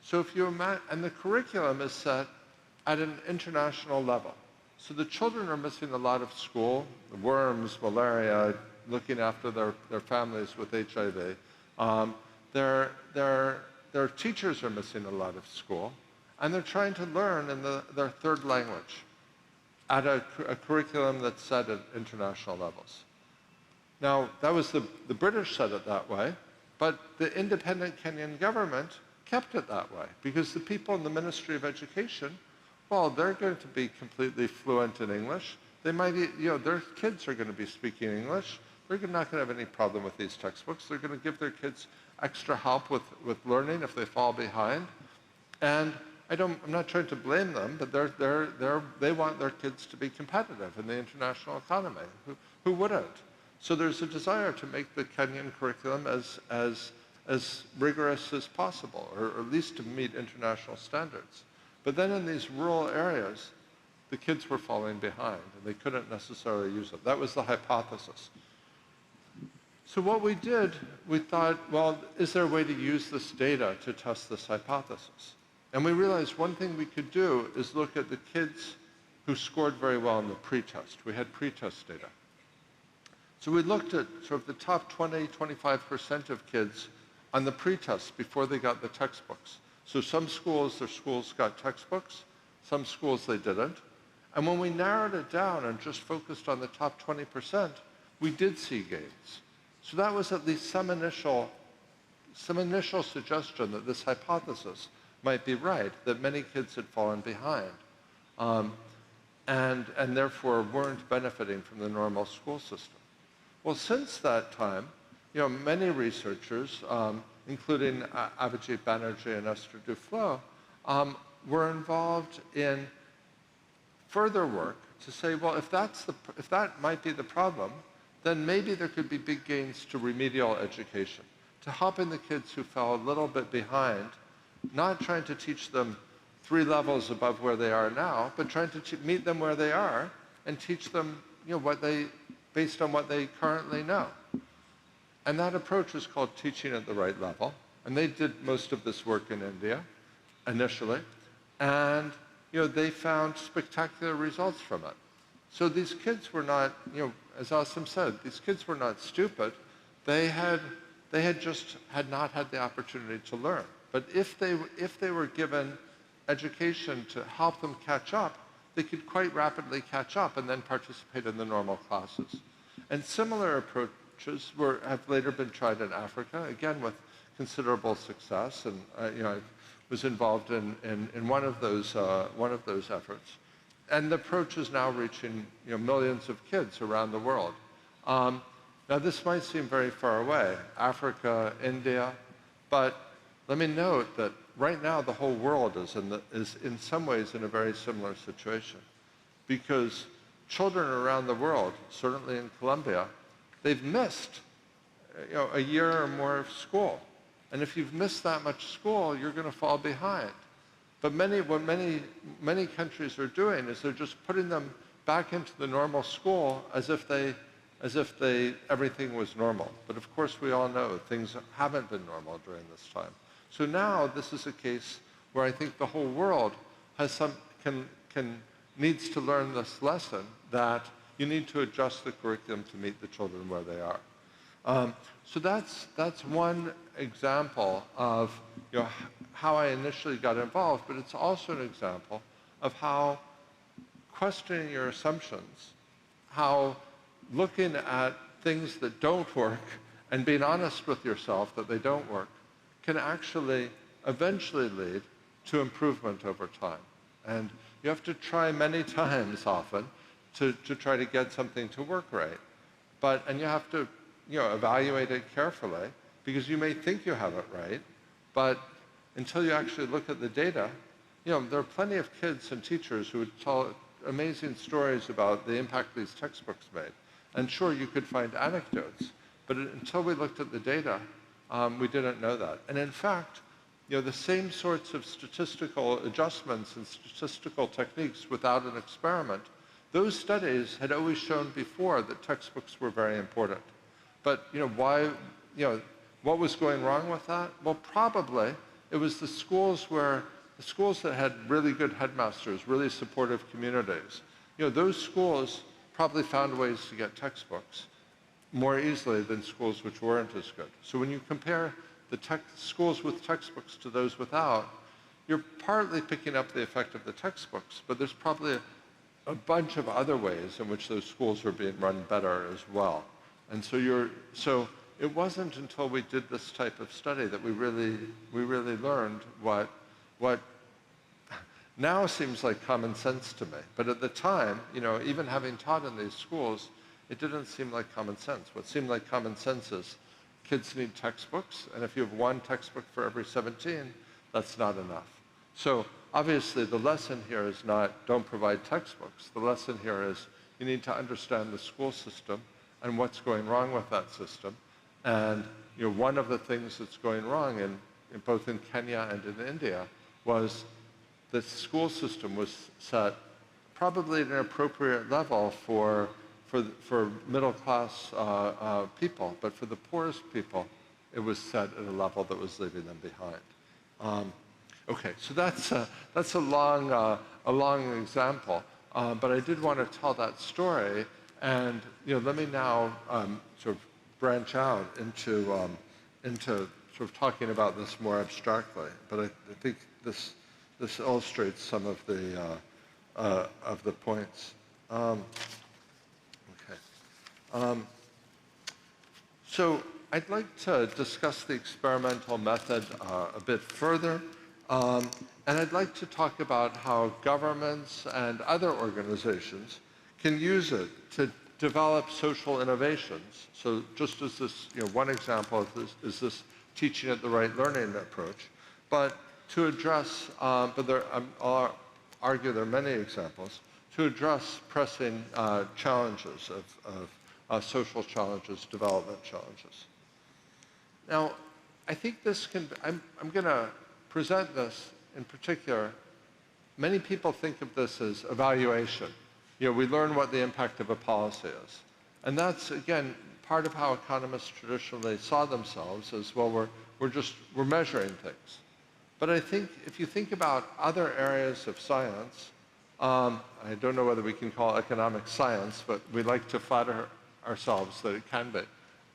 So if you imagine, and the curriculum is set at an international level. So the children are missing a lot of school, worms, malaria, looking after their families with HIV. Their teachers are missing a lot of school, and they're trying to learn in their third language at a curriculum that's set at international levels. Now, that was the British set it that way, but the independent Kenyan government kept it that way because the people in the Ministry of Education, well, they're going to be completely fluent in English. They might, their kids are going to be speaking English. They're not going to have any problem with these textbooks. They're going to give their kids extra help with learning if they fall behind. And I'm not trying to blame them, but they want their kids to be competitive in the international economy. Who wouldn't? So there's a desire to make the Kenyan curriculum as rigorous as possible, or at least to meet international standards. But then in these rural areas, the kids were falling behind, and they couldn't necessarily use it. That was the hypothesis. So what we did, we thought, well, is there a way to use this data to test this hypothesis? And we realized one thing we could do is look at the kids who scored very well in the pretest. We had pretest data. So we looked at sort of the top 20, 25% of kids on the pretest before they got the textbooks. So some schools, their schools got textbooks, some schools they didn't. And when we narrowed it down and just focused on the top 20%, we did see gains. So that was at least some initial suggestion that this hypothesis might be right, that many kids had fallen behind and therefore weren't benefiting from the normal school system. Well, since that time, many researchers, including Abhijit Banerjee and Esther Duflo, were involved in further work to say, well, if that might be the problem, then maybe there could be big gains to remedial education, to helping the kids who fell a little bit behind, not trying to teach them 3 levels above where they are now, but trying to meet them where they are and teach them, based on what they currently know. And that approach is called teaching at the right level. And they did most of this work in India initially. And they found spectacular results from it. So these kids were not, as Asim said, these kids were not stupid. They had not had the opportunity to learn. But if they were given education to help them catch up, they could quite rapidly catch up and then participate in the normal classes. And similar approaches have later been tried in Africa, again with considerable success. And I was involved in one of those efforts. And the approach is now reaching millions of kids around the world. Now this might seem very far away, Africa, India, but let me note that right now the whole world is in some ways in a very similar situation, because children around the world, certainly in Colombia, they've missed a year or more of school. And if you've missed that much school, you're going to fall behind. But what many countries are doing is they're just putting them back into the normal school as if everything was normal. But of course, we all know things haven't been normal during this time. So now this is a case where I think the whole world needs to learn this lesson that you need to adjust the curriculum to meet the children where they are. So that's one example of how I initially got involved, but it's also an example of how questioning your assumptions, how looking at things that don't work and being honest with yourself that they don't work can actually eventually lead to improvement over time. And you have to try many times often to try to get something to work right. And you have to evaluate it carefully, because you may think you have it right, but until you actually look at the data, there are plenty of kids and teachers who would tell amazing stories about the impact these textbooks made. And sure, you could find anecdotes, but until we looked at the data, we didn't know that. And in fact, the same sorts of statistical adjustments and statistical techniques without an experiment, those studies had always shown before that textbooks were very important. But why, what was going wrong with that? Well, probably it was the schools that had really good headmasters, really supportive communities. Those schools probably found ways to get textbooks more easily than schools which weren't as good. So when you compare the schools with textbooks to those without, you're partly picking up the effect of the textbooks, but there's probably a bunch of other ways in which those schools are being run better as well. And so it wasn't until we did this type of study that we really learned what now seems like common sense to me. But at the time, even having taught in these schools, it didn't seem like common sense. What seemed like common sense is kids need textbooks, and if you have one textbook for every 17, that's not enough. So obviously the lesson here is not don't provide textbooks. The lesson here is you need to understand the school system and what's going wrong with that system. And one of the things that's going wrong in both in Kenya and in India was the school system was set probably at an appropriate level for middle-class people, but for the poorest people, it was set at a level that was leaving them behind. Okay, so that's a long example, but I did want to tell that story, and let me now sort of branch out into sort of talking about this more abstractly. But I think this illustrates some of the points. So I'd like to discuss the experimental method a bit further, and I'd like to talk about how governments and other organizations can use it to develop social innovations. So just as this, one example is this teaching at the right learning approach, but to address, I'll argue there are many examples, to address pressing challenges of social challenges, development challenges. Now, I think this can, I'm going to present this in particular. Many people think of this as evaluation. We learn what the impact of a policy is. And that's, again, part of how economists traditionally saw themselves as, well, we're measuring things. But I think if you think about other areas of science, I don't know whether we can call it economic science, but we like to flatter ourselves that it can be.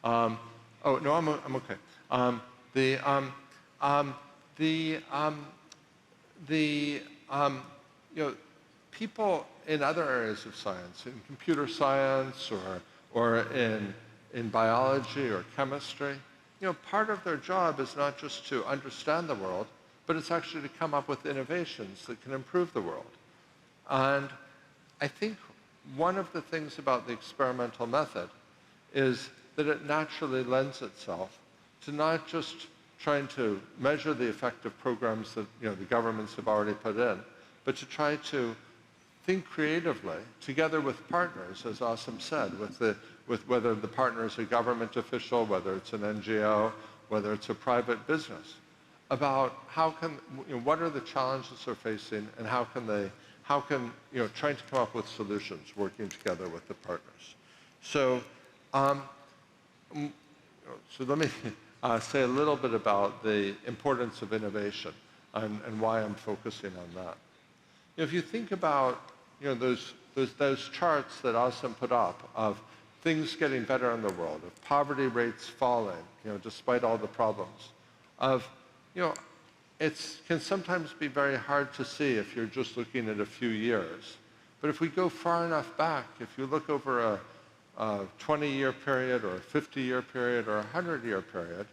Oh, no, I'm okay. People in other areas of science, in computer science or in biology or chemistry, part of their job is not just to understand the world, but it's actually to come up with innovations that can improve the world. And I think one of the things about the experimental method is that it naturally lends itself to not just trying to measure the effect of programs that the governments have already put in, but to try to think creatively together with partners, as Asim said, with whether the partner is a government official, whether it's an NGO, whether it's a private business, about what are the challenges they're facing, and how can trying to come up with solutions, working together with the partners. So, let me say a little bit about the importance of innovation and why I'm focusing on that. If you think about those charts that Asim put up of things getting better in the world, of poverty rates falling, despite all the problems, of it can sometimes be very hard to see if you're just looking at a few years. But if we go far enough back, if you look over a 20-year period or a 50-year period or a 100-year period,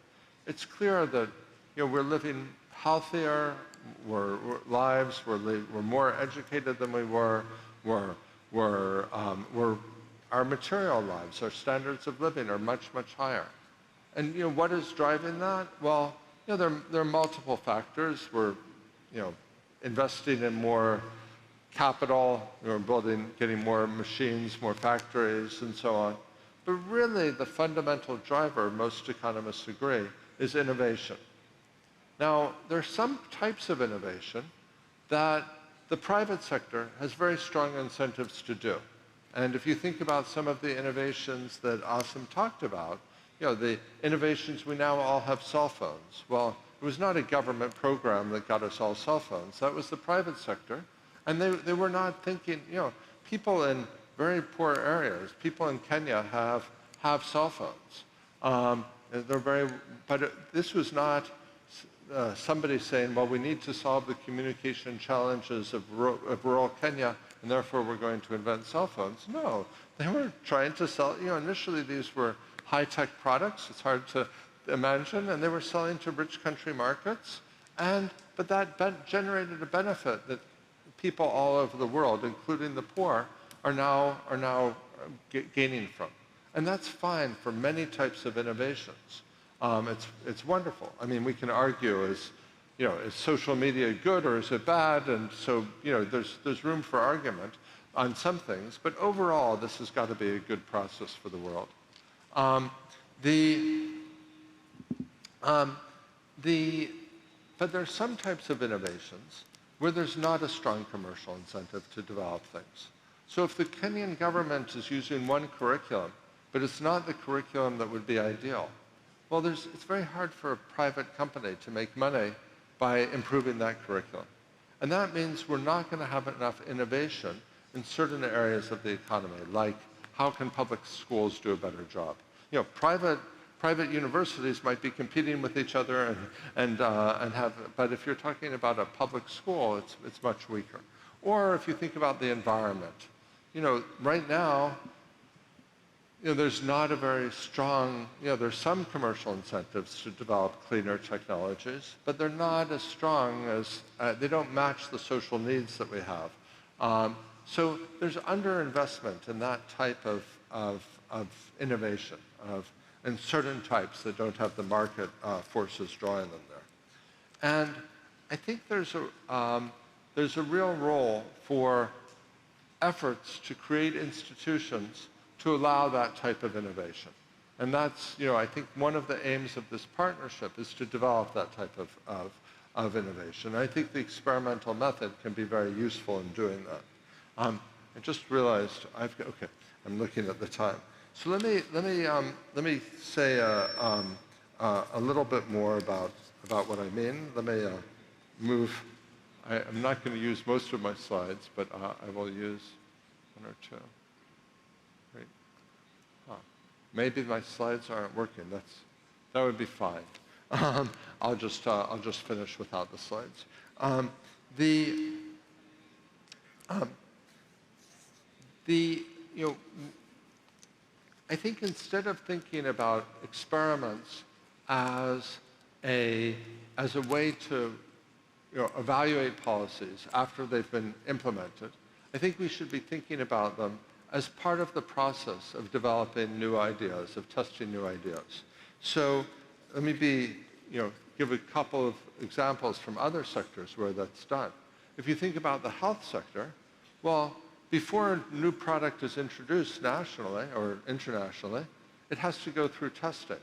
it's clear that we're living healthier lives, we're more educated than we were, our material lives, our standards of living are much, much higher. And what is driving that? Well, there are multiple factors. We're, investing in more capital. We're getting more machines, more factories, and so on. But really, the fundamental driver, most economists agree, is innovation. Now, there are some types of innovation that the private sector has very strong incentives to do. And if you think about some of the innovations that Asim talked about, the innovations, we now all have cell phones. Well, it was not a government program that got us all cell phones. That was the private sector. And they were not thinking, people in very poor areas, people in Kenya have cell phones. This was not somebody saying, well, we need to solve the communication challenges of rural Kenya, and therefore we're going to invent cell phones. No, they were trying to sell, initially these were high-tech products, it's hard to imagine, and they were selling to rich country markets, but that generated a benefit that people all over the world, including the poor, are now gaining from. And that's fine for many types of innovations. It's wonderful. I mean, we can argue, is social media good or is it bad? And so, there's room for argument on some things, but overall, this has got to be a good process for the world. But there are some types of innovations where there's not a strong commercial incentive to develop things. So if the Kenyan government is using one curriculum, but it's not the curriculum that would be ideal, well, it's very hard for a private company to make money by improving that curriculum. And that means we're not going to have enough innovation in certain areas of the economy, like how can public schools do a better job? Private universities might be competing with each other but if you're talking about a public school, it's much weaker. Or if you think about the environment, right now, there's not a very strong, there's some commercial incentives to develop cleaner technologies, but they're not as strong as, they don't match the social needs that we have. So there's underinvestment in that type of innovation, and certain types that don't have the market forces drawing them there. And I think there's a real role for efforts to create institutions to allow that type of innovation. And that's, I think one of the aims of this partnership is to develop that type of innovation. I think the experimental method can be very useful in doing that. I just realized okay, I'm looking at the time. So let me say a little bit more about what I mean. Let me move. I'm not going to use most of my slides, but I will use one or two. Great. Maybe my slides aren't working. That would be fine. I'll just finish without the slides. I think instead of thinking about experiments as a way to evaluate policies after they've been implemented, I think we should be thinking about them as part of the process of developing new ideas, of testing new ideas. So let me give a couple of examples from other sectors where that's done. If you think about the health sector, well, before a new product is introduced nationally or internationally, it has to go through testing.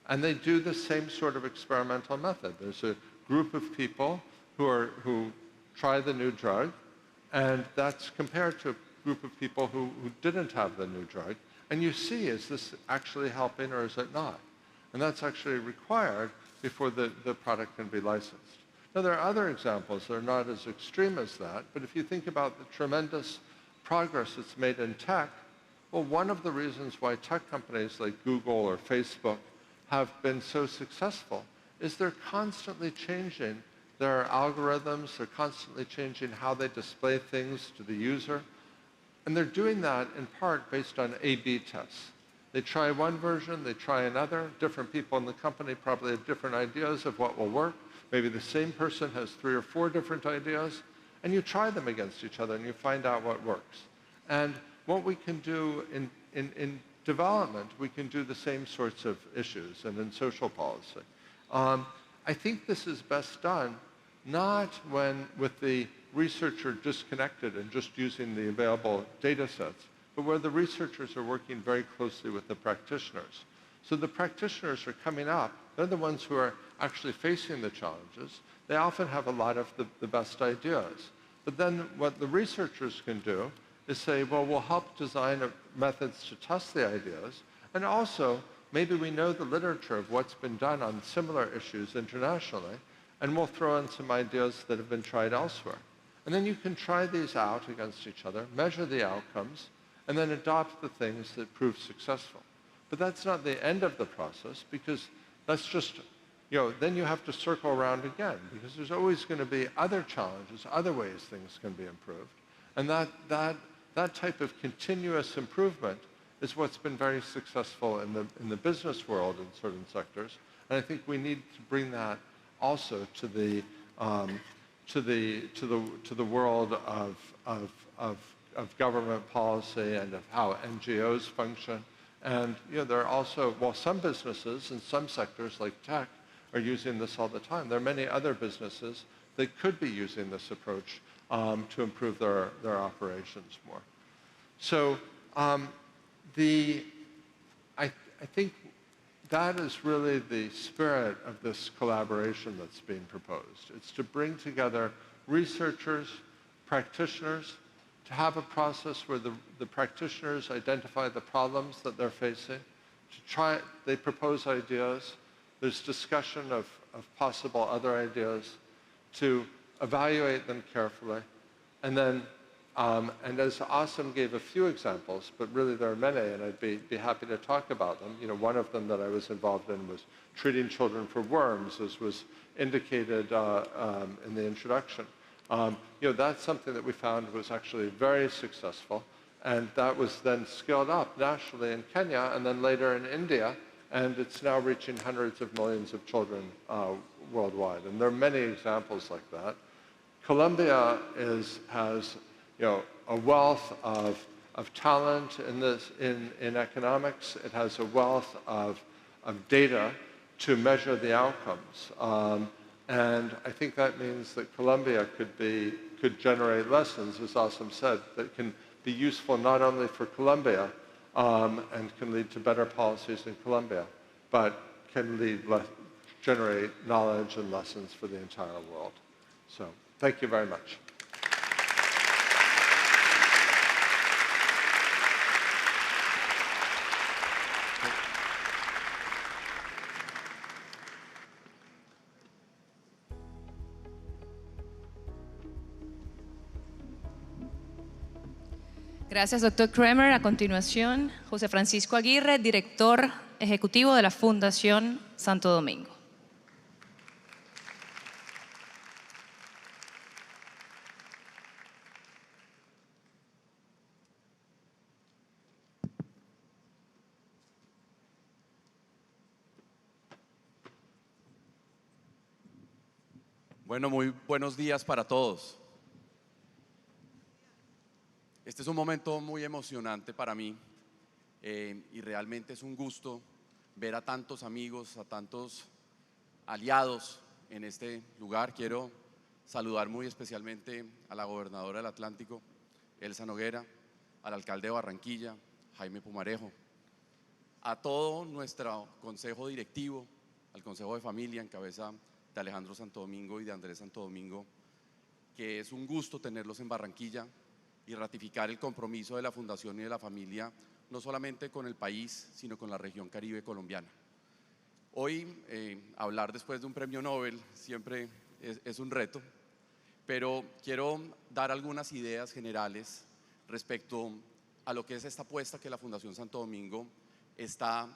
And they do the same sort of experimental method. There's a group of people who try the new drug, and that's compared to a group of people who didn't have the new drug. And you see, is this actually helping or is it not? And that's actually required before the product can be licensed. Now, there are other examples that are not as extreme as that, but if you think about the tremendous progress that's made in tech, well, one of the reasons why tech companies like Google or Facebook have been so successful is they're constantly changing their algorithms, they're constantly changing how they display things to the user, and they're doing that in part based on A/B tests. They try one version, they try another, different people in the company probably have different ideas of what will work, maybe the same person has 3 or 4 different ideas, and you try them against each other and you find out what works. And what we can do in development, we can do the same sorts of issues and in social policy. I think this is best done not with the researcher disconnected and just using the available data sets, but where the researchers are working very closely with the practitioners. So the practitioners are coming up, they're the ones who are actually facing the challenges, they often have a lot of the best ideas. But then what the researchers can do is say, well, we'll help design methods to test the ideas, and also maybe we know the literature of what's been done on similar issues internationally, and we'll throw in some ideas that have been tried elsewhere. And then you can try these out against each other, measure the outcomes, and then adopt the things that prove successful. But that's not the end of the process, because that's just, then you have to circle around again, because there's always going to be other challenges, other ways things can be improved. And that type of continuous improvement is what's been very successful in the business world in certain sectors. And I think we need to bring that also to the world of government policy and of how NGOs function. And there are also, while some businesses in some sectors like tech are using this all the time, there are many other businesses that could be using this approach to improve their operations more. So I think that is really the spirit of this collaboration that's being proposed. It's to bring together researchers, practitioners, to have a process where the practitioners identify the problems that they're facing, they propose ideas, there's discussion of possible other ideas, to evaluate them carefully, and then, and as Asim gave a few examples, but really there are many, and I'd be happy to talk about them. One of them that I was involved in was treating children for worms, as was indicated in the introduction. That's something that we found was actually very successful, and that was then scaled up nationally in Kenya and then later in India, and it's now reaching hundreds of millions of children worldwide. And there are many examples like that. Colombia has a wealth of talent in economics. It has a wealth of data to measure the outcomes. And I think that means that Colombia could generate lessons, as Asim said, that can be useful not only for Colombia and can lead to better policies in Colombia, but can generate knowledge and lessons for the entire world. So thank you very much. Gracias, doctor Kremer. A continuación, José Francisco Aguirre, director ejecutivo de la Fundación Santo Domingo. Bueno, muy buenos días para todos. Este es un momento muy emocionante para mí y realmente es un gusto ver a tantos amigos, a tantos aliados en este lugar. Quiero saludar muy especialmente a la gobernadora del Atlántico, Elsa Noguera, al alcalde de Barranquilla, Jaime Pumarejo, a todo nuestro consejo directivo, al consejo de familia en cabeza de Alejandro Santo Domingo y de Andrés Santo Domingo, que es un gusto tenerlos en Barranquilla y ratificar el compromiso de la Fundación y de la familia, no solamente con el país, sino con la región caribe colombiana. Hoy, hablar después de un premio Nobel siempre es un reto, pero quiero dar algunas ideas generales respecto a lo que es esta apuesta que la Fundación Santo Domingo está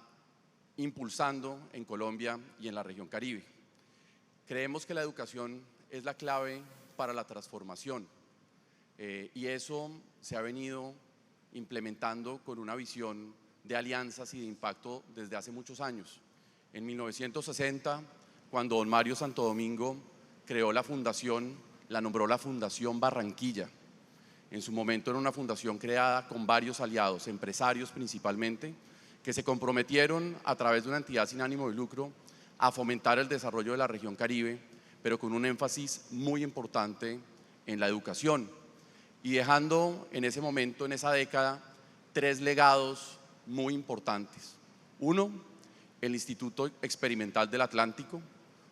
impulsando en Colombia y en la región caribe. Creemos que la educación es la clave para la transformación. Y eso se ha venido implementando con una visión de alianzas y de impacto desde hace muchos años. En 1960, cuando don Mario Santo Domingo creó la fundación, la nombró la Fundación Barranquilla. En su momento era una fundación creada con varios aliados, empresarios principalmente, que se comprometieron a través de una entidad sin ánimo de lucro a fomentar el desarrollo de la región caribe, pero con un énfasis muy importante en la educación. Y dejando en ese momento, en esa década, 3 legados muy importantes. Uno, el Instituto Experimental del Atlántico,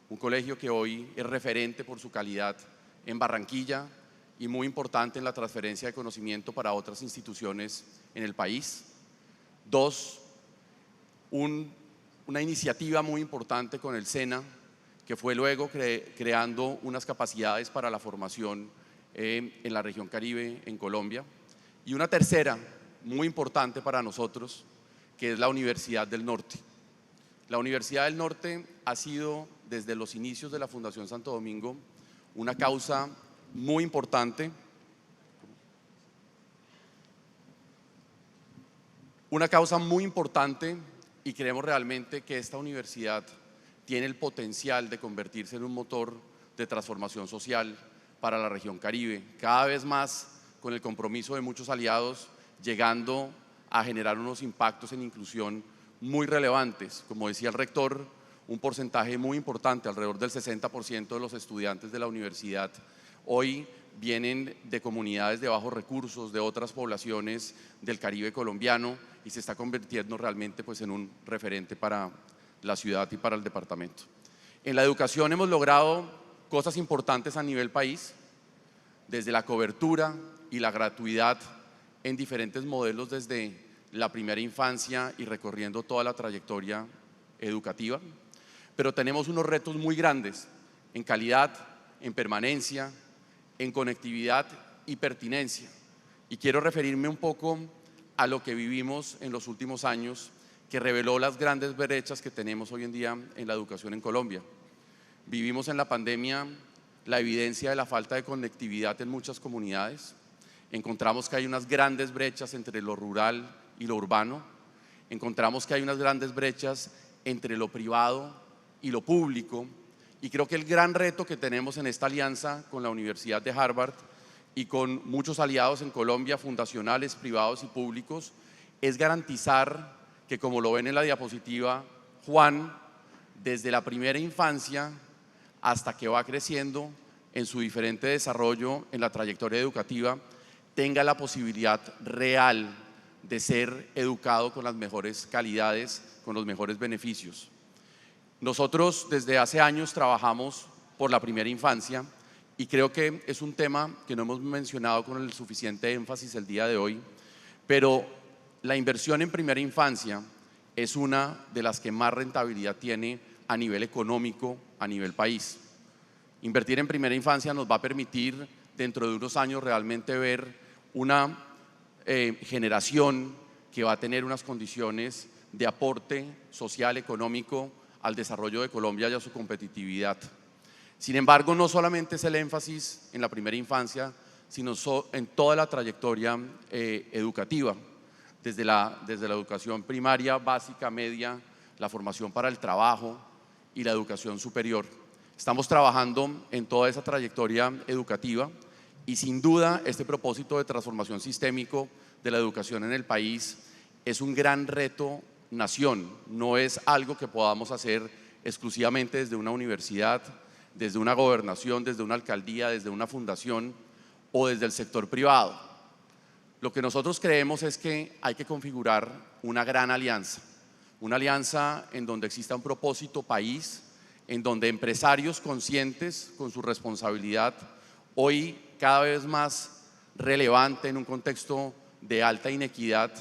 un colegio que hoy es referente por su calidad en Barranquilla y muy importante en la transferencia de conocimiento para otras instituciones en el país. 2, una iniciativa muy importante con el SENA, que fue luego creando unas capacidades para la formación en la región Caribe, en Colombia. Y una tercera, muy importante para nosotros, que es la Universidad del Norte. La Universidad del Norte ha sido, desde los inicios de la Fundación Santo Domingo, una causa muy importante, y creemos realmente que esta universidad tiene el potencial de convertirse en un motor de transformación social para la región Caribe, cada vez más con el compromiso de muchos aliados, llegando a generar unos impactos en inclusión muy relevantes. Como decía el rector, un porcentaje muy importante, alrededor del 60% de los estudiantes de la universidad hoy vienen de comunidades de bajos recursos, de otras poblaciones del Caribe colombiano, y se está convirtiendo realmente en un referente para la ciudad y para el departamento. En la educación hemos logrado cosas importantes a nivel país, desde la cobertura y la gratuidad en diferentes modelos desde la primera infancia y recorriendo toda la trayectoria educativa, pero tenemos unos retos muy grandes en calidad, en permanencia, en conectividad y pertinencia. Y quiero referirme un poco a lo que vivimos en los últimos años, que reveló las grandes brechas que tenemos hoy en día en la educación en Colombia. Vivimos en la pandemia la evidencia de la falta de conectividad en muchas comunidades. Encontramos que hay unas grandes brechas entre lo rural y lo urbano. Encontramos que hay unas grandes brechas entre lo privado y lo público. Y creo que el gran reto que tenemos en esta alianza con la Universidad de Harvard y con muchos aliados en Colombia, fundacionales, privados y públicos, es garantizar que, como lo ven en la diapositiva, Juan, desde la primera infancia hasta que va creciendo en su diferente desarrollo en la trayectoria educativa, tenga la posibilidad real de ser educado con las mejores calidades, con los mejores beneficios. Nosotros desde hace años trabajamos por la primera infancia y creo que es un tema que no hemos mencionado con el suficiente énfasis el día de hoy, pero la inversión en primera infancia es una de las que más rentabilidad tiene a nivel económico, a nivel país. Invertir en primera infancia nos va a permitir dentro de unos años realmente ver una generación que va a tener unas condiciones de aporte social, económico al desarrollo de Colombia y a su competitividad. Sin embargo, no solamente es el énfasis en la primera infancia, sino en toda la trayectoria educativa, desde la educación primaria, básica, media, la formación para el trabajo y la educación superior. Estamos trabajando en toda esa trayectoria educativa y sin duda este propósito de transformación sistémico de la educación en el país es un gran reto nación, no es algo que podamos hacer exclusivamente desde una universidad, desde una gobernación, desde una alcaldía, desde una fundación o desde el sector privado. Lo que nosotros creemos es que hay que configurar una gran alianza, una alianza en donde exista un propósito país, en donde empresarios conscientes con su responsabilidad, hoy cada vez más relevante en un contexto de alta inequidad,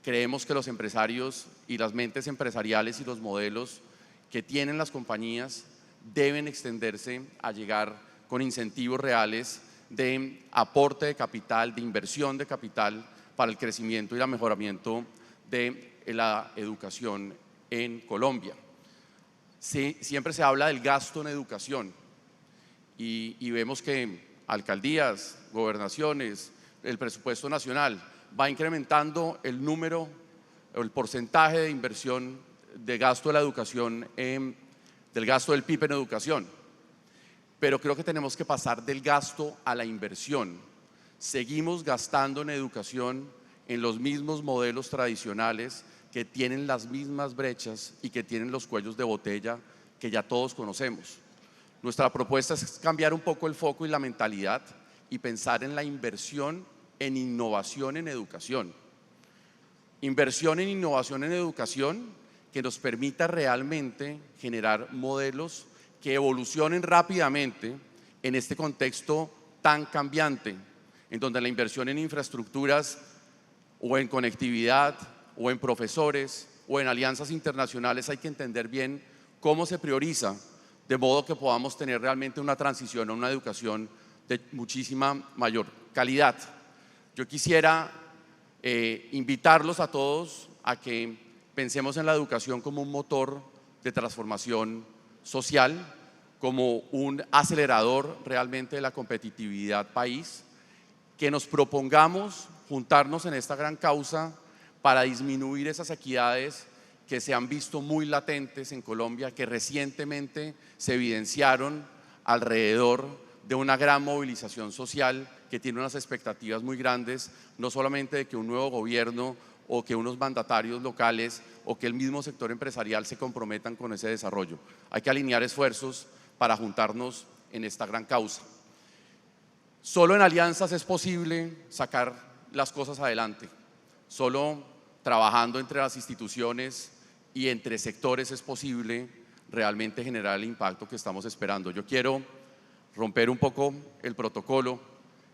creemos que los empresarios y las mentes empresariales y los modelos que tienen las compañías deben extenderse a llegar con incentivos reales de aporte de capital, de inversión de capital para el crecimiento y el mejoramiento de la educación en Colombia. Sí, siempre se habla del gasto en educación y vemos que alcaldías, gobernaciones, el presupuesto nacional va incrementando el número, el porcentaje de inversión de gasto de la educación, del gasto del PIB en educación. Pero creo que tenemos que pasar del gasto a la inversión. Seguimos gastando en educación en los mismos modelos tradicionales que tienen las mismas brechas y que tienen los cuellos de botella que ya todos conocemos. Nuestra propuesta es cambiar un poco el foco y la mentalidad y pensar en la inversión en innovación en educación. Inversión en innovación en educación que nos permita realmente generar modelos que evolucionen rápidamente en este contexto tan cambiante, en donde la inversión en infraestructuras o en conectividad o en profesores o en alianzas internacionales hay que entender bien cómo se prioriza, de modo que podamos tener realmente una transición a una educación de muchísima mayor calidad. Yo quisiera invitarlos a todos a que pensemos en la educación como un motor de transformación social, como un acelerador realmente de la competitividad país, que nos propongamos juntarnos en esta gran causa para disminuir esas equidades que se han visto muy latentes en Colombia, que recientemente se evidenciaron alrededor de una gran movilización social que tiene unas expectativas muy grandes, no solamente de que un nuevo gobierno o que unos mandatarios locales o que el mismo sector empresarial se comprometan con ese desarrollo. Hay que alinear esfuerzos para juntarnos en esta gran causa. Solo en alianzas es posible sacar las cosas adelante. Solo trabajando entre las instituciones y entre sectores es posible realmente generar el impacto que estamos esperando. Yo quiero romper un poco el protocolo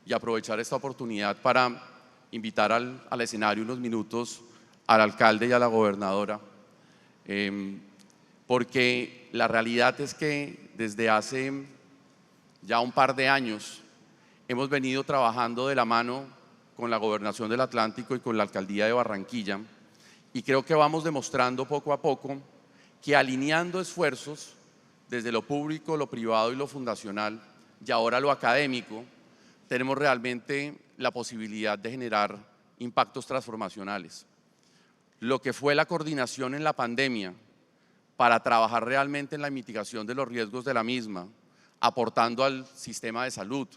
y aprovechar esta oportunidad para invitar al escenario unos minutos al alcalde y a la gobernadora, porque la realidad es que desde hace ya un par de años hemos venido trabajando de la mano con la Gobernación del Atlántico y con la Alcaldía de Barranquilla, y creo que vamos demostrando poco a poco que alineando esfuerzos desde lo público, lo privado y lo fundacional, y ahora lo académico, tenemos realmente la posibilidad de generar impactos transformacionales. Lo que fue la coordinación en la pandemia para trabajar realmente en la mitigación de los riesgos de la misma, aportando al sistema de salud,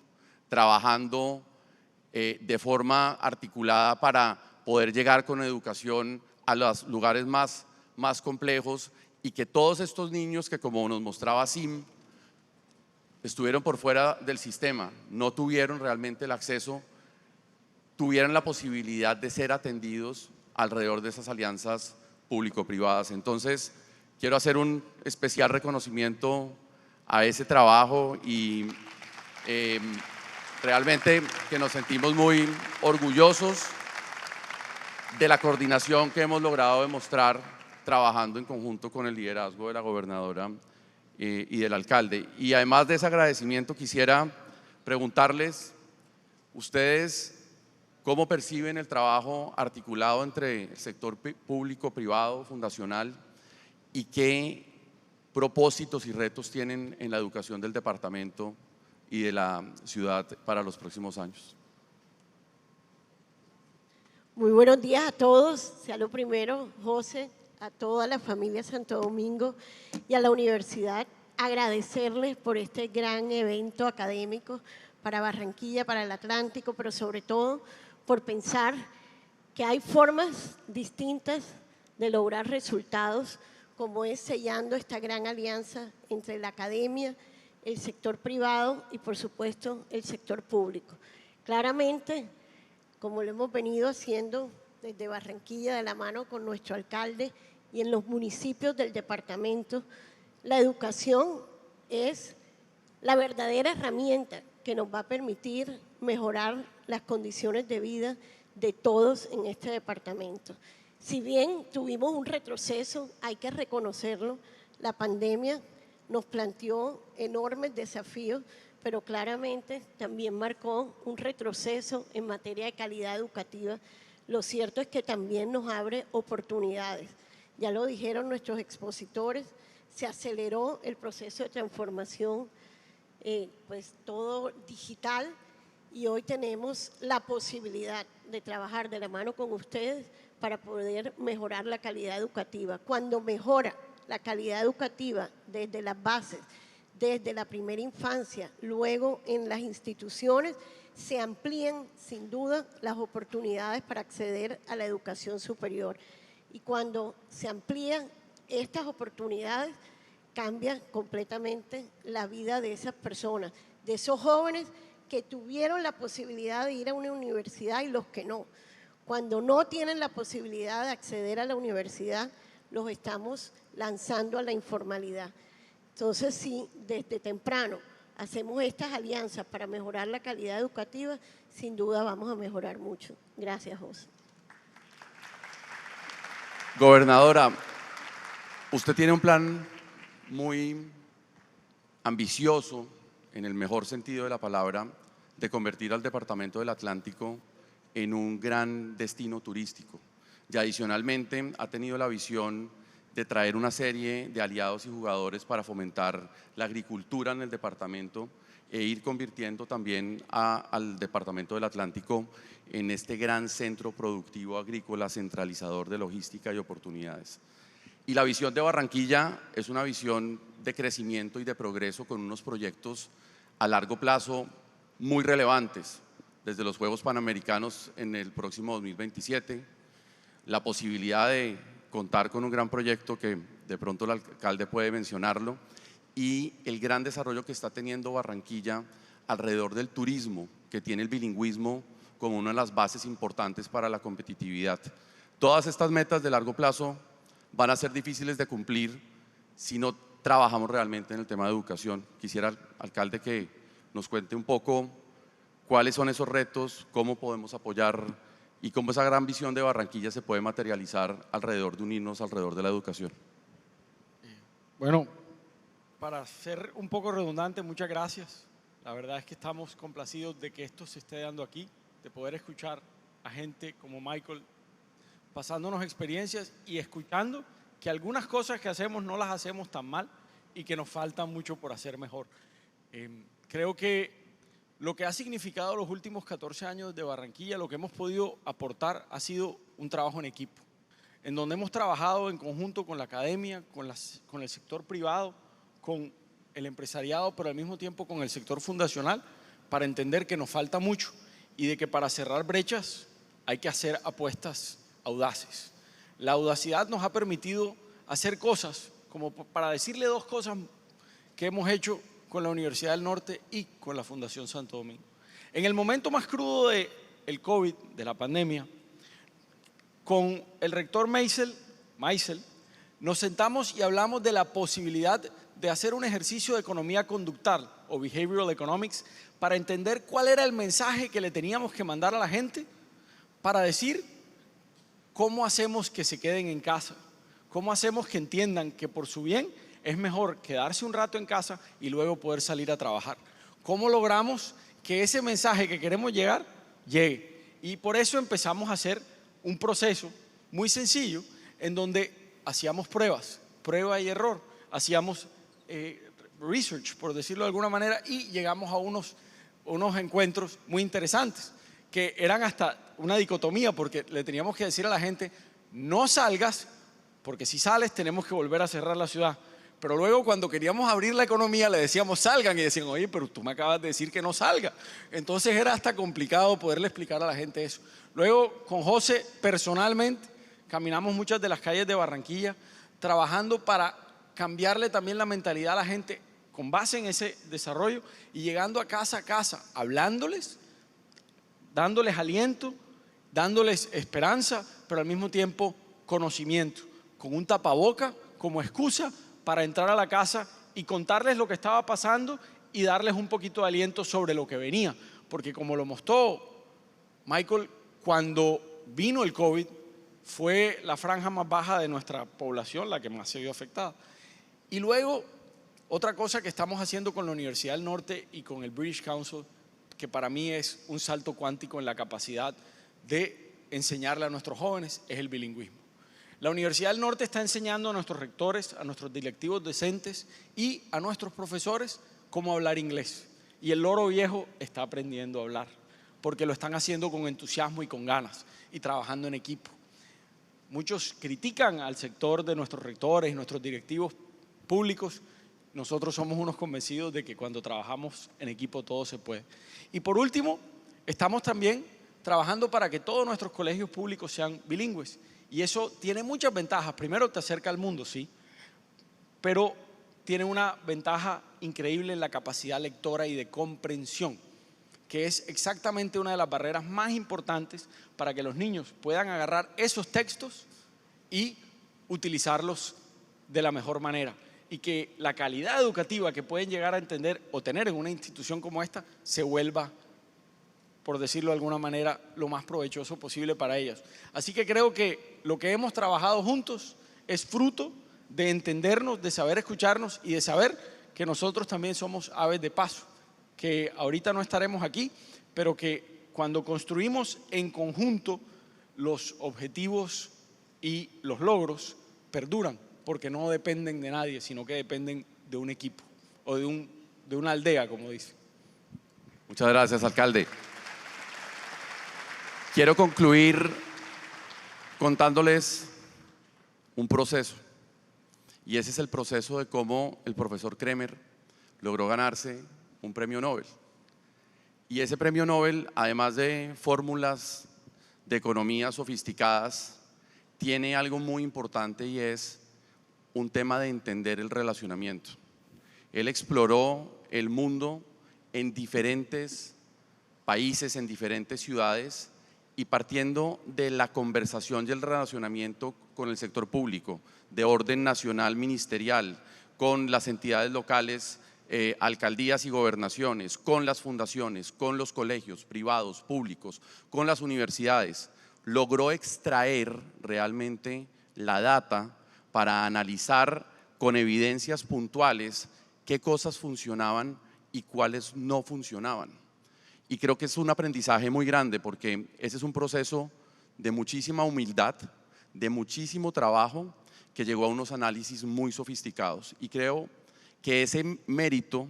trabajando de forma articulada para poder llegar con educación a los lugares más complejos, y que todos estos niños que, como nos mostraba Sim, estuvieron por fuera del sistema, no tuvieron realmente el acceso, tuvieran la posibilidad de ser atendidos alrededor de esas alianzas público-privadas. Entonces, quiero hacer un especial reconocimiento a ese trabajo y realmente que nos sentimos muy orgullosos de la coordinación que hemos logrado demostrar trabajando en conjunto con el liderazgo de la gobernadora y del alcalde. Y además de ese agradecimiento, quisiera preguntarles, ¿ustedes cómo perciben el trabajo articulado entre el sector público, privado, fundacional, y qué propósitos y retos tienen en la educación del departamento y de la ciudad para los próximos años? Muy buenos días a todos. Sea lo primero, José, a toda la familia Santo Domingo y a la universidad, agradecerles por este gran evento académico para Barranquilla, para el Atlántico, pero sobre todo por pensar que hay formas distintas de lograr resultados, como es sellando esta gran alianza entre la academia, el sector privado y, por supuesto, el sector público. Claramente, como lo hemos venido haciendo desde Barranquilla de la mano con nuestro alcalde y en los municipios del departamento, la educación es la verdadera herramienta que nos va a permitir mejorar las condiciones de vida de todos en este departamento. Si bien tuvimos un retroceso, hay que reconocerlo, la pandemia nos planteó enormes desafíos, pero claramente también marcó un retroceso en materia de calidad educativa. Lo cierto es que también nos abre oportunidades. Ya lo dijeron nuestros expositores, se aceleró el proceso de transformación, pues todo digital, y hoy tenemos la posibilidad de trabajar de la mano con ustedes para poder mejorar la calidad educativa. Cuando mejora la calidad educativa desde las bases, desde la primera infancia, luego en las instituciones, se amplían sin duda las oportunidades para acceder a la educación superior. Y cuando se amplían estas oportunidades, cambia completamente la vida de esas personas, de esos jóvenes que tuvieron la posibilidad de ir a una universidad y los que no. Cuando no tienen la posibilidad de acceder a la universidad, los estamos lanzando a la informalidad. Entonces, si desde temprano hacemos estas alianzas para mejorar la calidad educativa, sin duda vamos a mejorar mucho. Gracias, José. Gobernadora, usted tiene un plan muy ambicioso, en el mejor sentido de la palabra, de convertir al Departamento del Atlántico en un gran destino turístico. Y adicionalmente ha tenido la visión de traer una serie de aliados y jugadores para fomentar la agricultura en el departamento e ir convirtiendo también al Departamento del Atlántico en este gran centro productivo agrícola centralizador de logística y oportunidades. Y la visión de Barranquilla es una visión de crecimiento y de progreso con unos proyectos a largo plazo muy relevantes, desde los Juegos Panamericanos en el próximo 2027, la posibilidad de contar con un gran proyecto que de pronto el alcalde puede mencionarlo, y el gran desarrollo que está teniendo Barranquilla alrededor del turismo, que tiene el bilingüismo como una de las bases importantes para la competitividad. Todas estas metas de largo plazo van a ser difíciles de cumplir si no trabajamos realmente en el tema de educación. Quisiera, alcalde, que nos cuente un poco cuáles son esos retos, cómo podemos apoyar y cómo esa gran visión de Barranquilla se puede materializar alrededor de unirnos alrededor de la educación. Bueno, para ser un poco redundante, muchas gracias. La verdad es que estamos complacidos de que esto se esté dando aquí, de poder escuchar a gente como Michael pasándonos experiencias y escuchando que algunas cosas que hacemos no las hacemos tan mal y que nos falta mucho por hacer mejor. Creo que lo que ha significado los últimos 14 años de Barranquilla, lo que hemos podido aportar ha sido un trabajo en equipo, en donde hemos trabajado en conjunto con la academia, con el sector privado, con el empresariado, pero al mismo tiempo con el sector fundacional, para entender que nos falta mucho y de que para cerrar brechas hay que hacer apuestas audaces. La audacidad nos ha permitido hacer cosas, como para decirle dos cosas que hemos hecho con la Universidad del Norte y con la Fundación Santo Domingo. En el momento más crudo del COVID, de la pandemia, con el rector Meisel, nos sentamos y hablamos de la posibilidad de hacer un ejercicio de economía conductual o behavioral economics para entender cuál era el mensaje que le teníamos que mandar a la gente para decir cómo hacemos que se queden en casa, cómo hacemos que entiendan que por su bien es mejor quedarse un rato en casa y luego poder salir a trabajar. ¿Cómo logramos que ese mensaje que queremos llegar, llegue? Y por eso empezamos a hacer un proceso muy sencillo en donde hacíamos prueba y error, hacíamos research, por decirlo de alguna manera, y llegamos a unos encuentros muy interesantes, que eran hasta una dicotomía, porque le teníamos que decir a la gente, no salgas, porque si sales tenemos que volver a cerrar la ciudad. Pero luego cuando queríamos abrir la economía le decíamos salgan y decían, oye, pero tú me acabas de decir que no salga. Entonces era hasta complicado poderle explicar a la gente eso. Luego con José personalmente caminamos muchas de las calles de Barranquilla trabajando para cambiarle también la mentalidad a la gente con base en ese desarrollo y llegando a casa, hablándoles, dándoles aliento, dándoles esperanza, pero al mismo tiempo conocimiento, con un tapaboca como excusa para entrar a la casa y contarles lo que estaba pasando y darles un poquito de aliento sobre lo que venía. Porque como lo mostró Michael, cuando vino el COVID, fue la franja más baja de nuestra población la que más se vio afectada. Y luego, otra cosa que estamos haciendo con la Universidad del Norte y con el British Council, que para mí es un salto cuántico en la capacidad de enseñarle a nuestros jóvenes, es el bilingüismo. La Universidad del Norte está enseñando a nuestros rectores, a nuestros directivos docentes y a nuestros profesores cómo hablar inglés. Y el loro viejo está aprendiendo a hablar, porque lo están haciendo con entusiasmo y con ganas y trabajando en equipo. Muchos critican al sector de nuestros rectores y nuestros directivos públicos. Nosotros somos unos convencidos de que cuando trabajamos en equipo todo se puede. Y por último, estamos también trabajando para que todos nuestros colegios públicos sean bilingües. Y eso tiene muchas ventajas. Primero, te acerca al mundo, sí, pero tiene una ventaja increíble en la capacidad lectora y de comprensión, que es exactamente una de las barreras más importantes para que los niños puedan agarrar esos textos y utilizarlos de la mejor manera. y que la calidad educativa que pueden llegar a entender o tener en una institución como esta se vuelva, por decirlo de alguna manera, lo más provechoso posible para ellas. Así que creo que lo que hemos trabajado juntos es fruto de entendernos, de saber escucharnos y de saber que nosotros también somos aves de paso, que ahorita no estaremos aquí, pero que cuando construimos en conjunto los objetivos y los logros perduran, porque no dependen de nadie, sino que dependen de un equipo o de una aldea, como dice. Muchas gracias, alcalde. Quiero concluir contándoles un proceso, y ese es el proceso de cómo el profesor Kremer logró ganarse un premio Nobel. Y ese premio Nobel, además de fórmulas de economía sofisticadas, tiene algo muy importante y es un tema de entender el relacionamiento. Él exploró el mundo en diferentes países, en diferentes ciudades, y partiendo de la conversación y el relacionamiento con el sector público, de orden nacional ministerial, con las entidades locales, alcaldías y gobernaciones, con las fundaciones, con los colegios privados, públicos, con las universidades, logró extraer realmente la data para analizar con evidencias puntuales qué cosas funcionaban y cuáles no funcionaban. Y creo que es un aprendizaje muy grande, porque ese es un proceso de muchísima humildad, de muchísimo trabajo, que llegó a unos análisis muy sofisticados. Y creo que ese mérito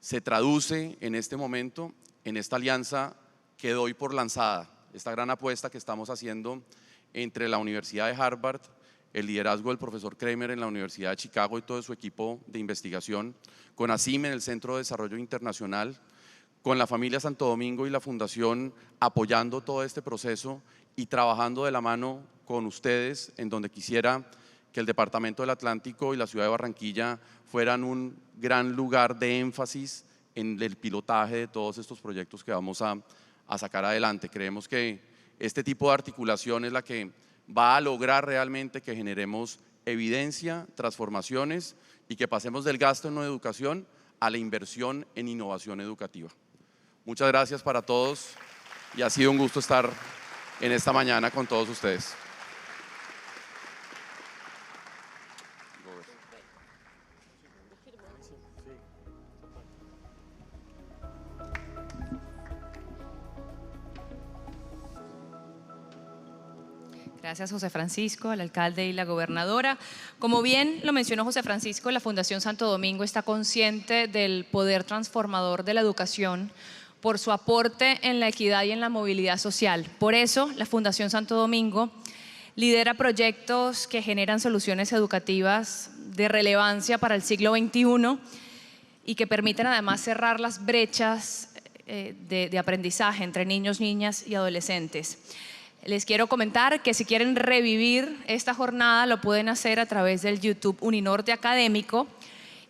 se traduce en este momento en esta alianza que doy por lanzada, esta gran apuesta que estamos haciendo entre la Universidad de Harvard, el liderazgo del profesor Kremer en la Universidad de Chicago y todo su equipo de investigación, con ASIM en el Centro de Desarrollo Internacional, con la familia Santo Domingo y la Fundación apoyando todo este proceso y trabajando de la mano con ustedes, en donde quisiera que el Departamento del Atlántico y la ciudad de Barranquilla fueran un gran lugar de énfasis en el pilotaje de todos estos proyectos que vamos a sacar adelante. Creemos que este tipo de articulación es la que va a lograr realmente que generemos evidencia, transformaciones y que pasemos del gasto en educación a la inversión en innovación educativa. Muchas gracias para todos y ha sido un gusto estar en esta mañana con todos ustedes. Gracias, José Francisco, al alcalde y la gobernadora. Como bien lo mencionó José Francisco, la Fundación Santo Domingo está consciente del poder transformador de la educación por su aporte en la equidad y en la movilidad social. Por eso, la Fundación Santo Domingo lidera proyectos que generan soluciones educativas de relevancia para el siglo XXI y que permiten además cerrar las brechas de aprendizaje entre niños, niñas y adolescentes. Les quiero comentar que si quieren revivir esta jornada lo pueden hacer a través del YouTube Uninorte Académico,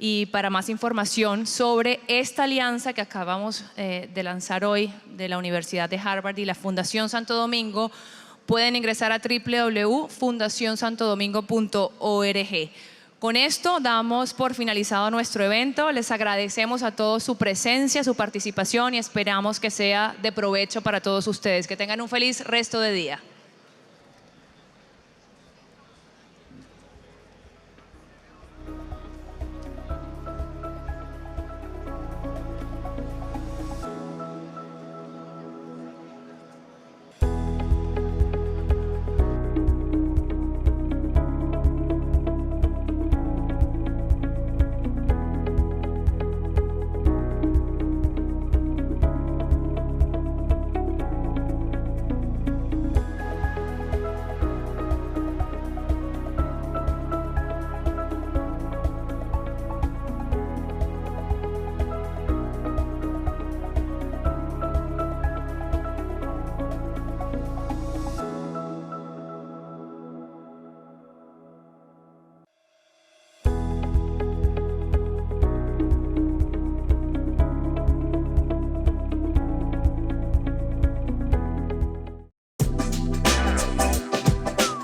y para más información sobre esta alianza que acabamos de lanzar hoy de la Universidad de Harvard y la Fundación Santo Domingo, pueden ingresar a www.fundacionsantodomingo.org. Con esto damos por finalizado nuestro evento. Les agradecemos a todos su presencia, su participación y esperamos que sea de provecho para todos ustedes. Que tengan un feliz resto de día.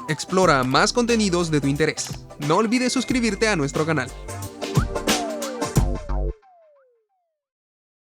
Explora más contenidos de tu interés. No olvides suscribirte a nuestro canal.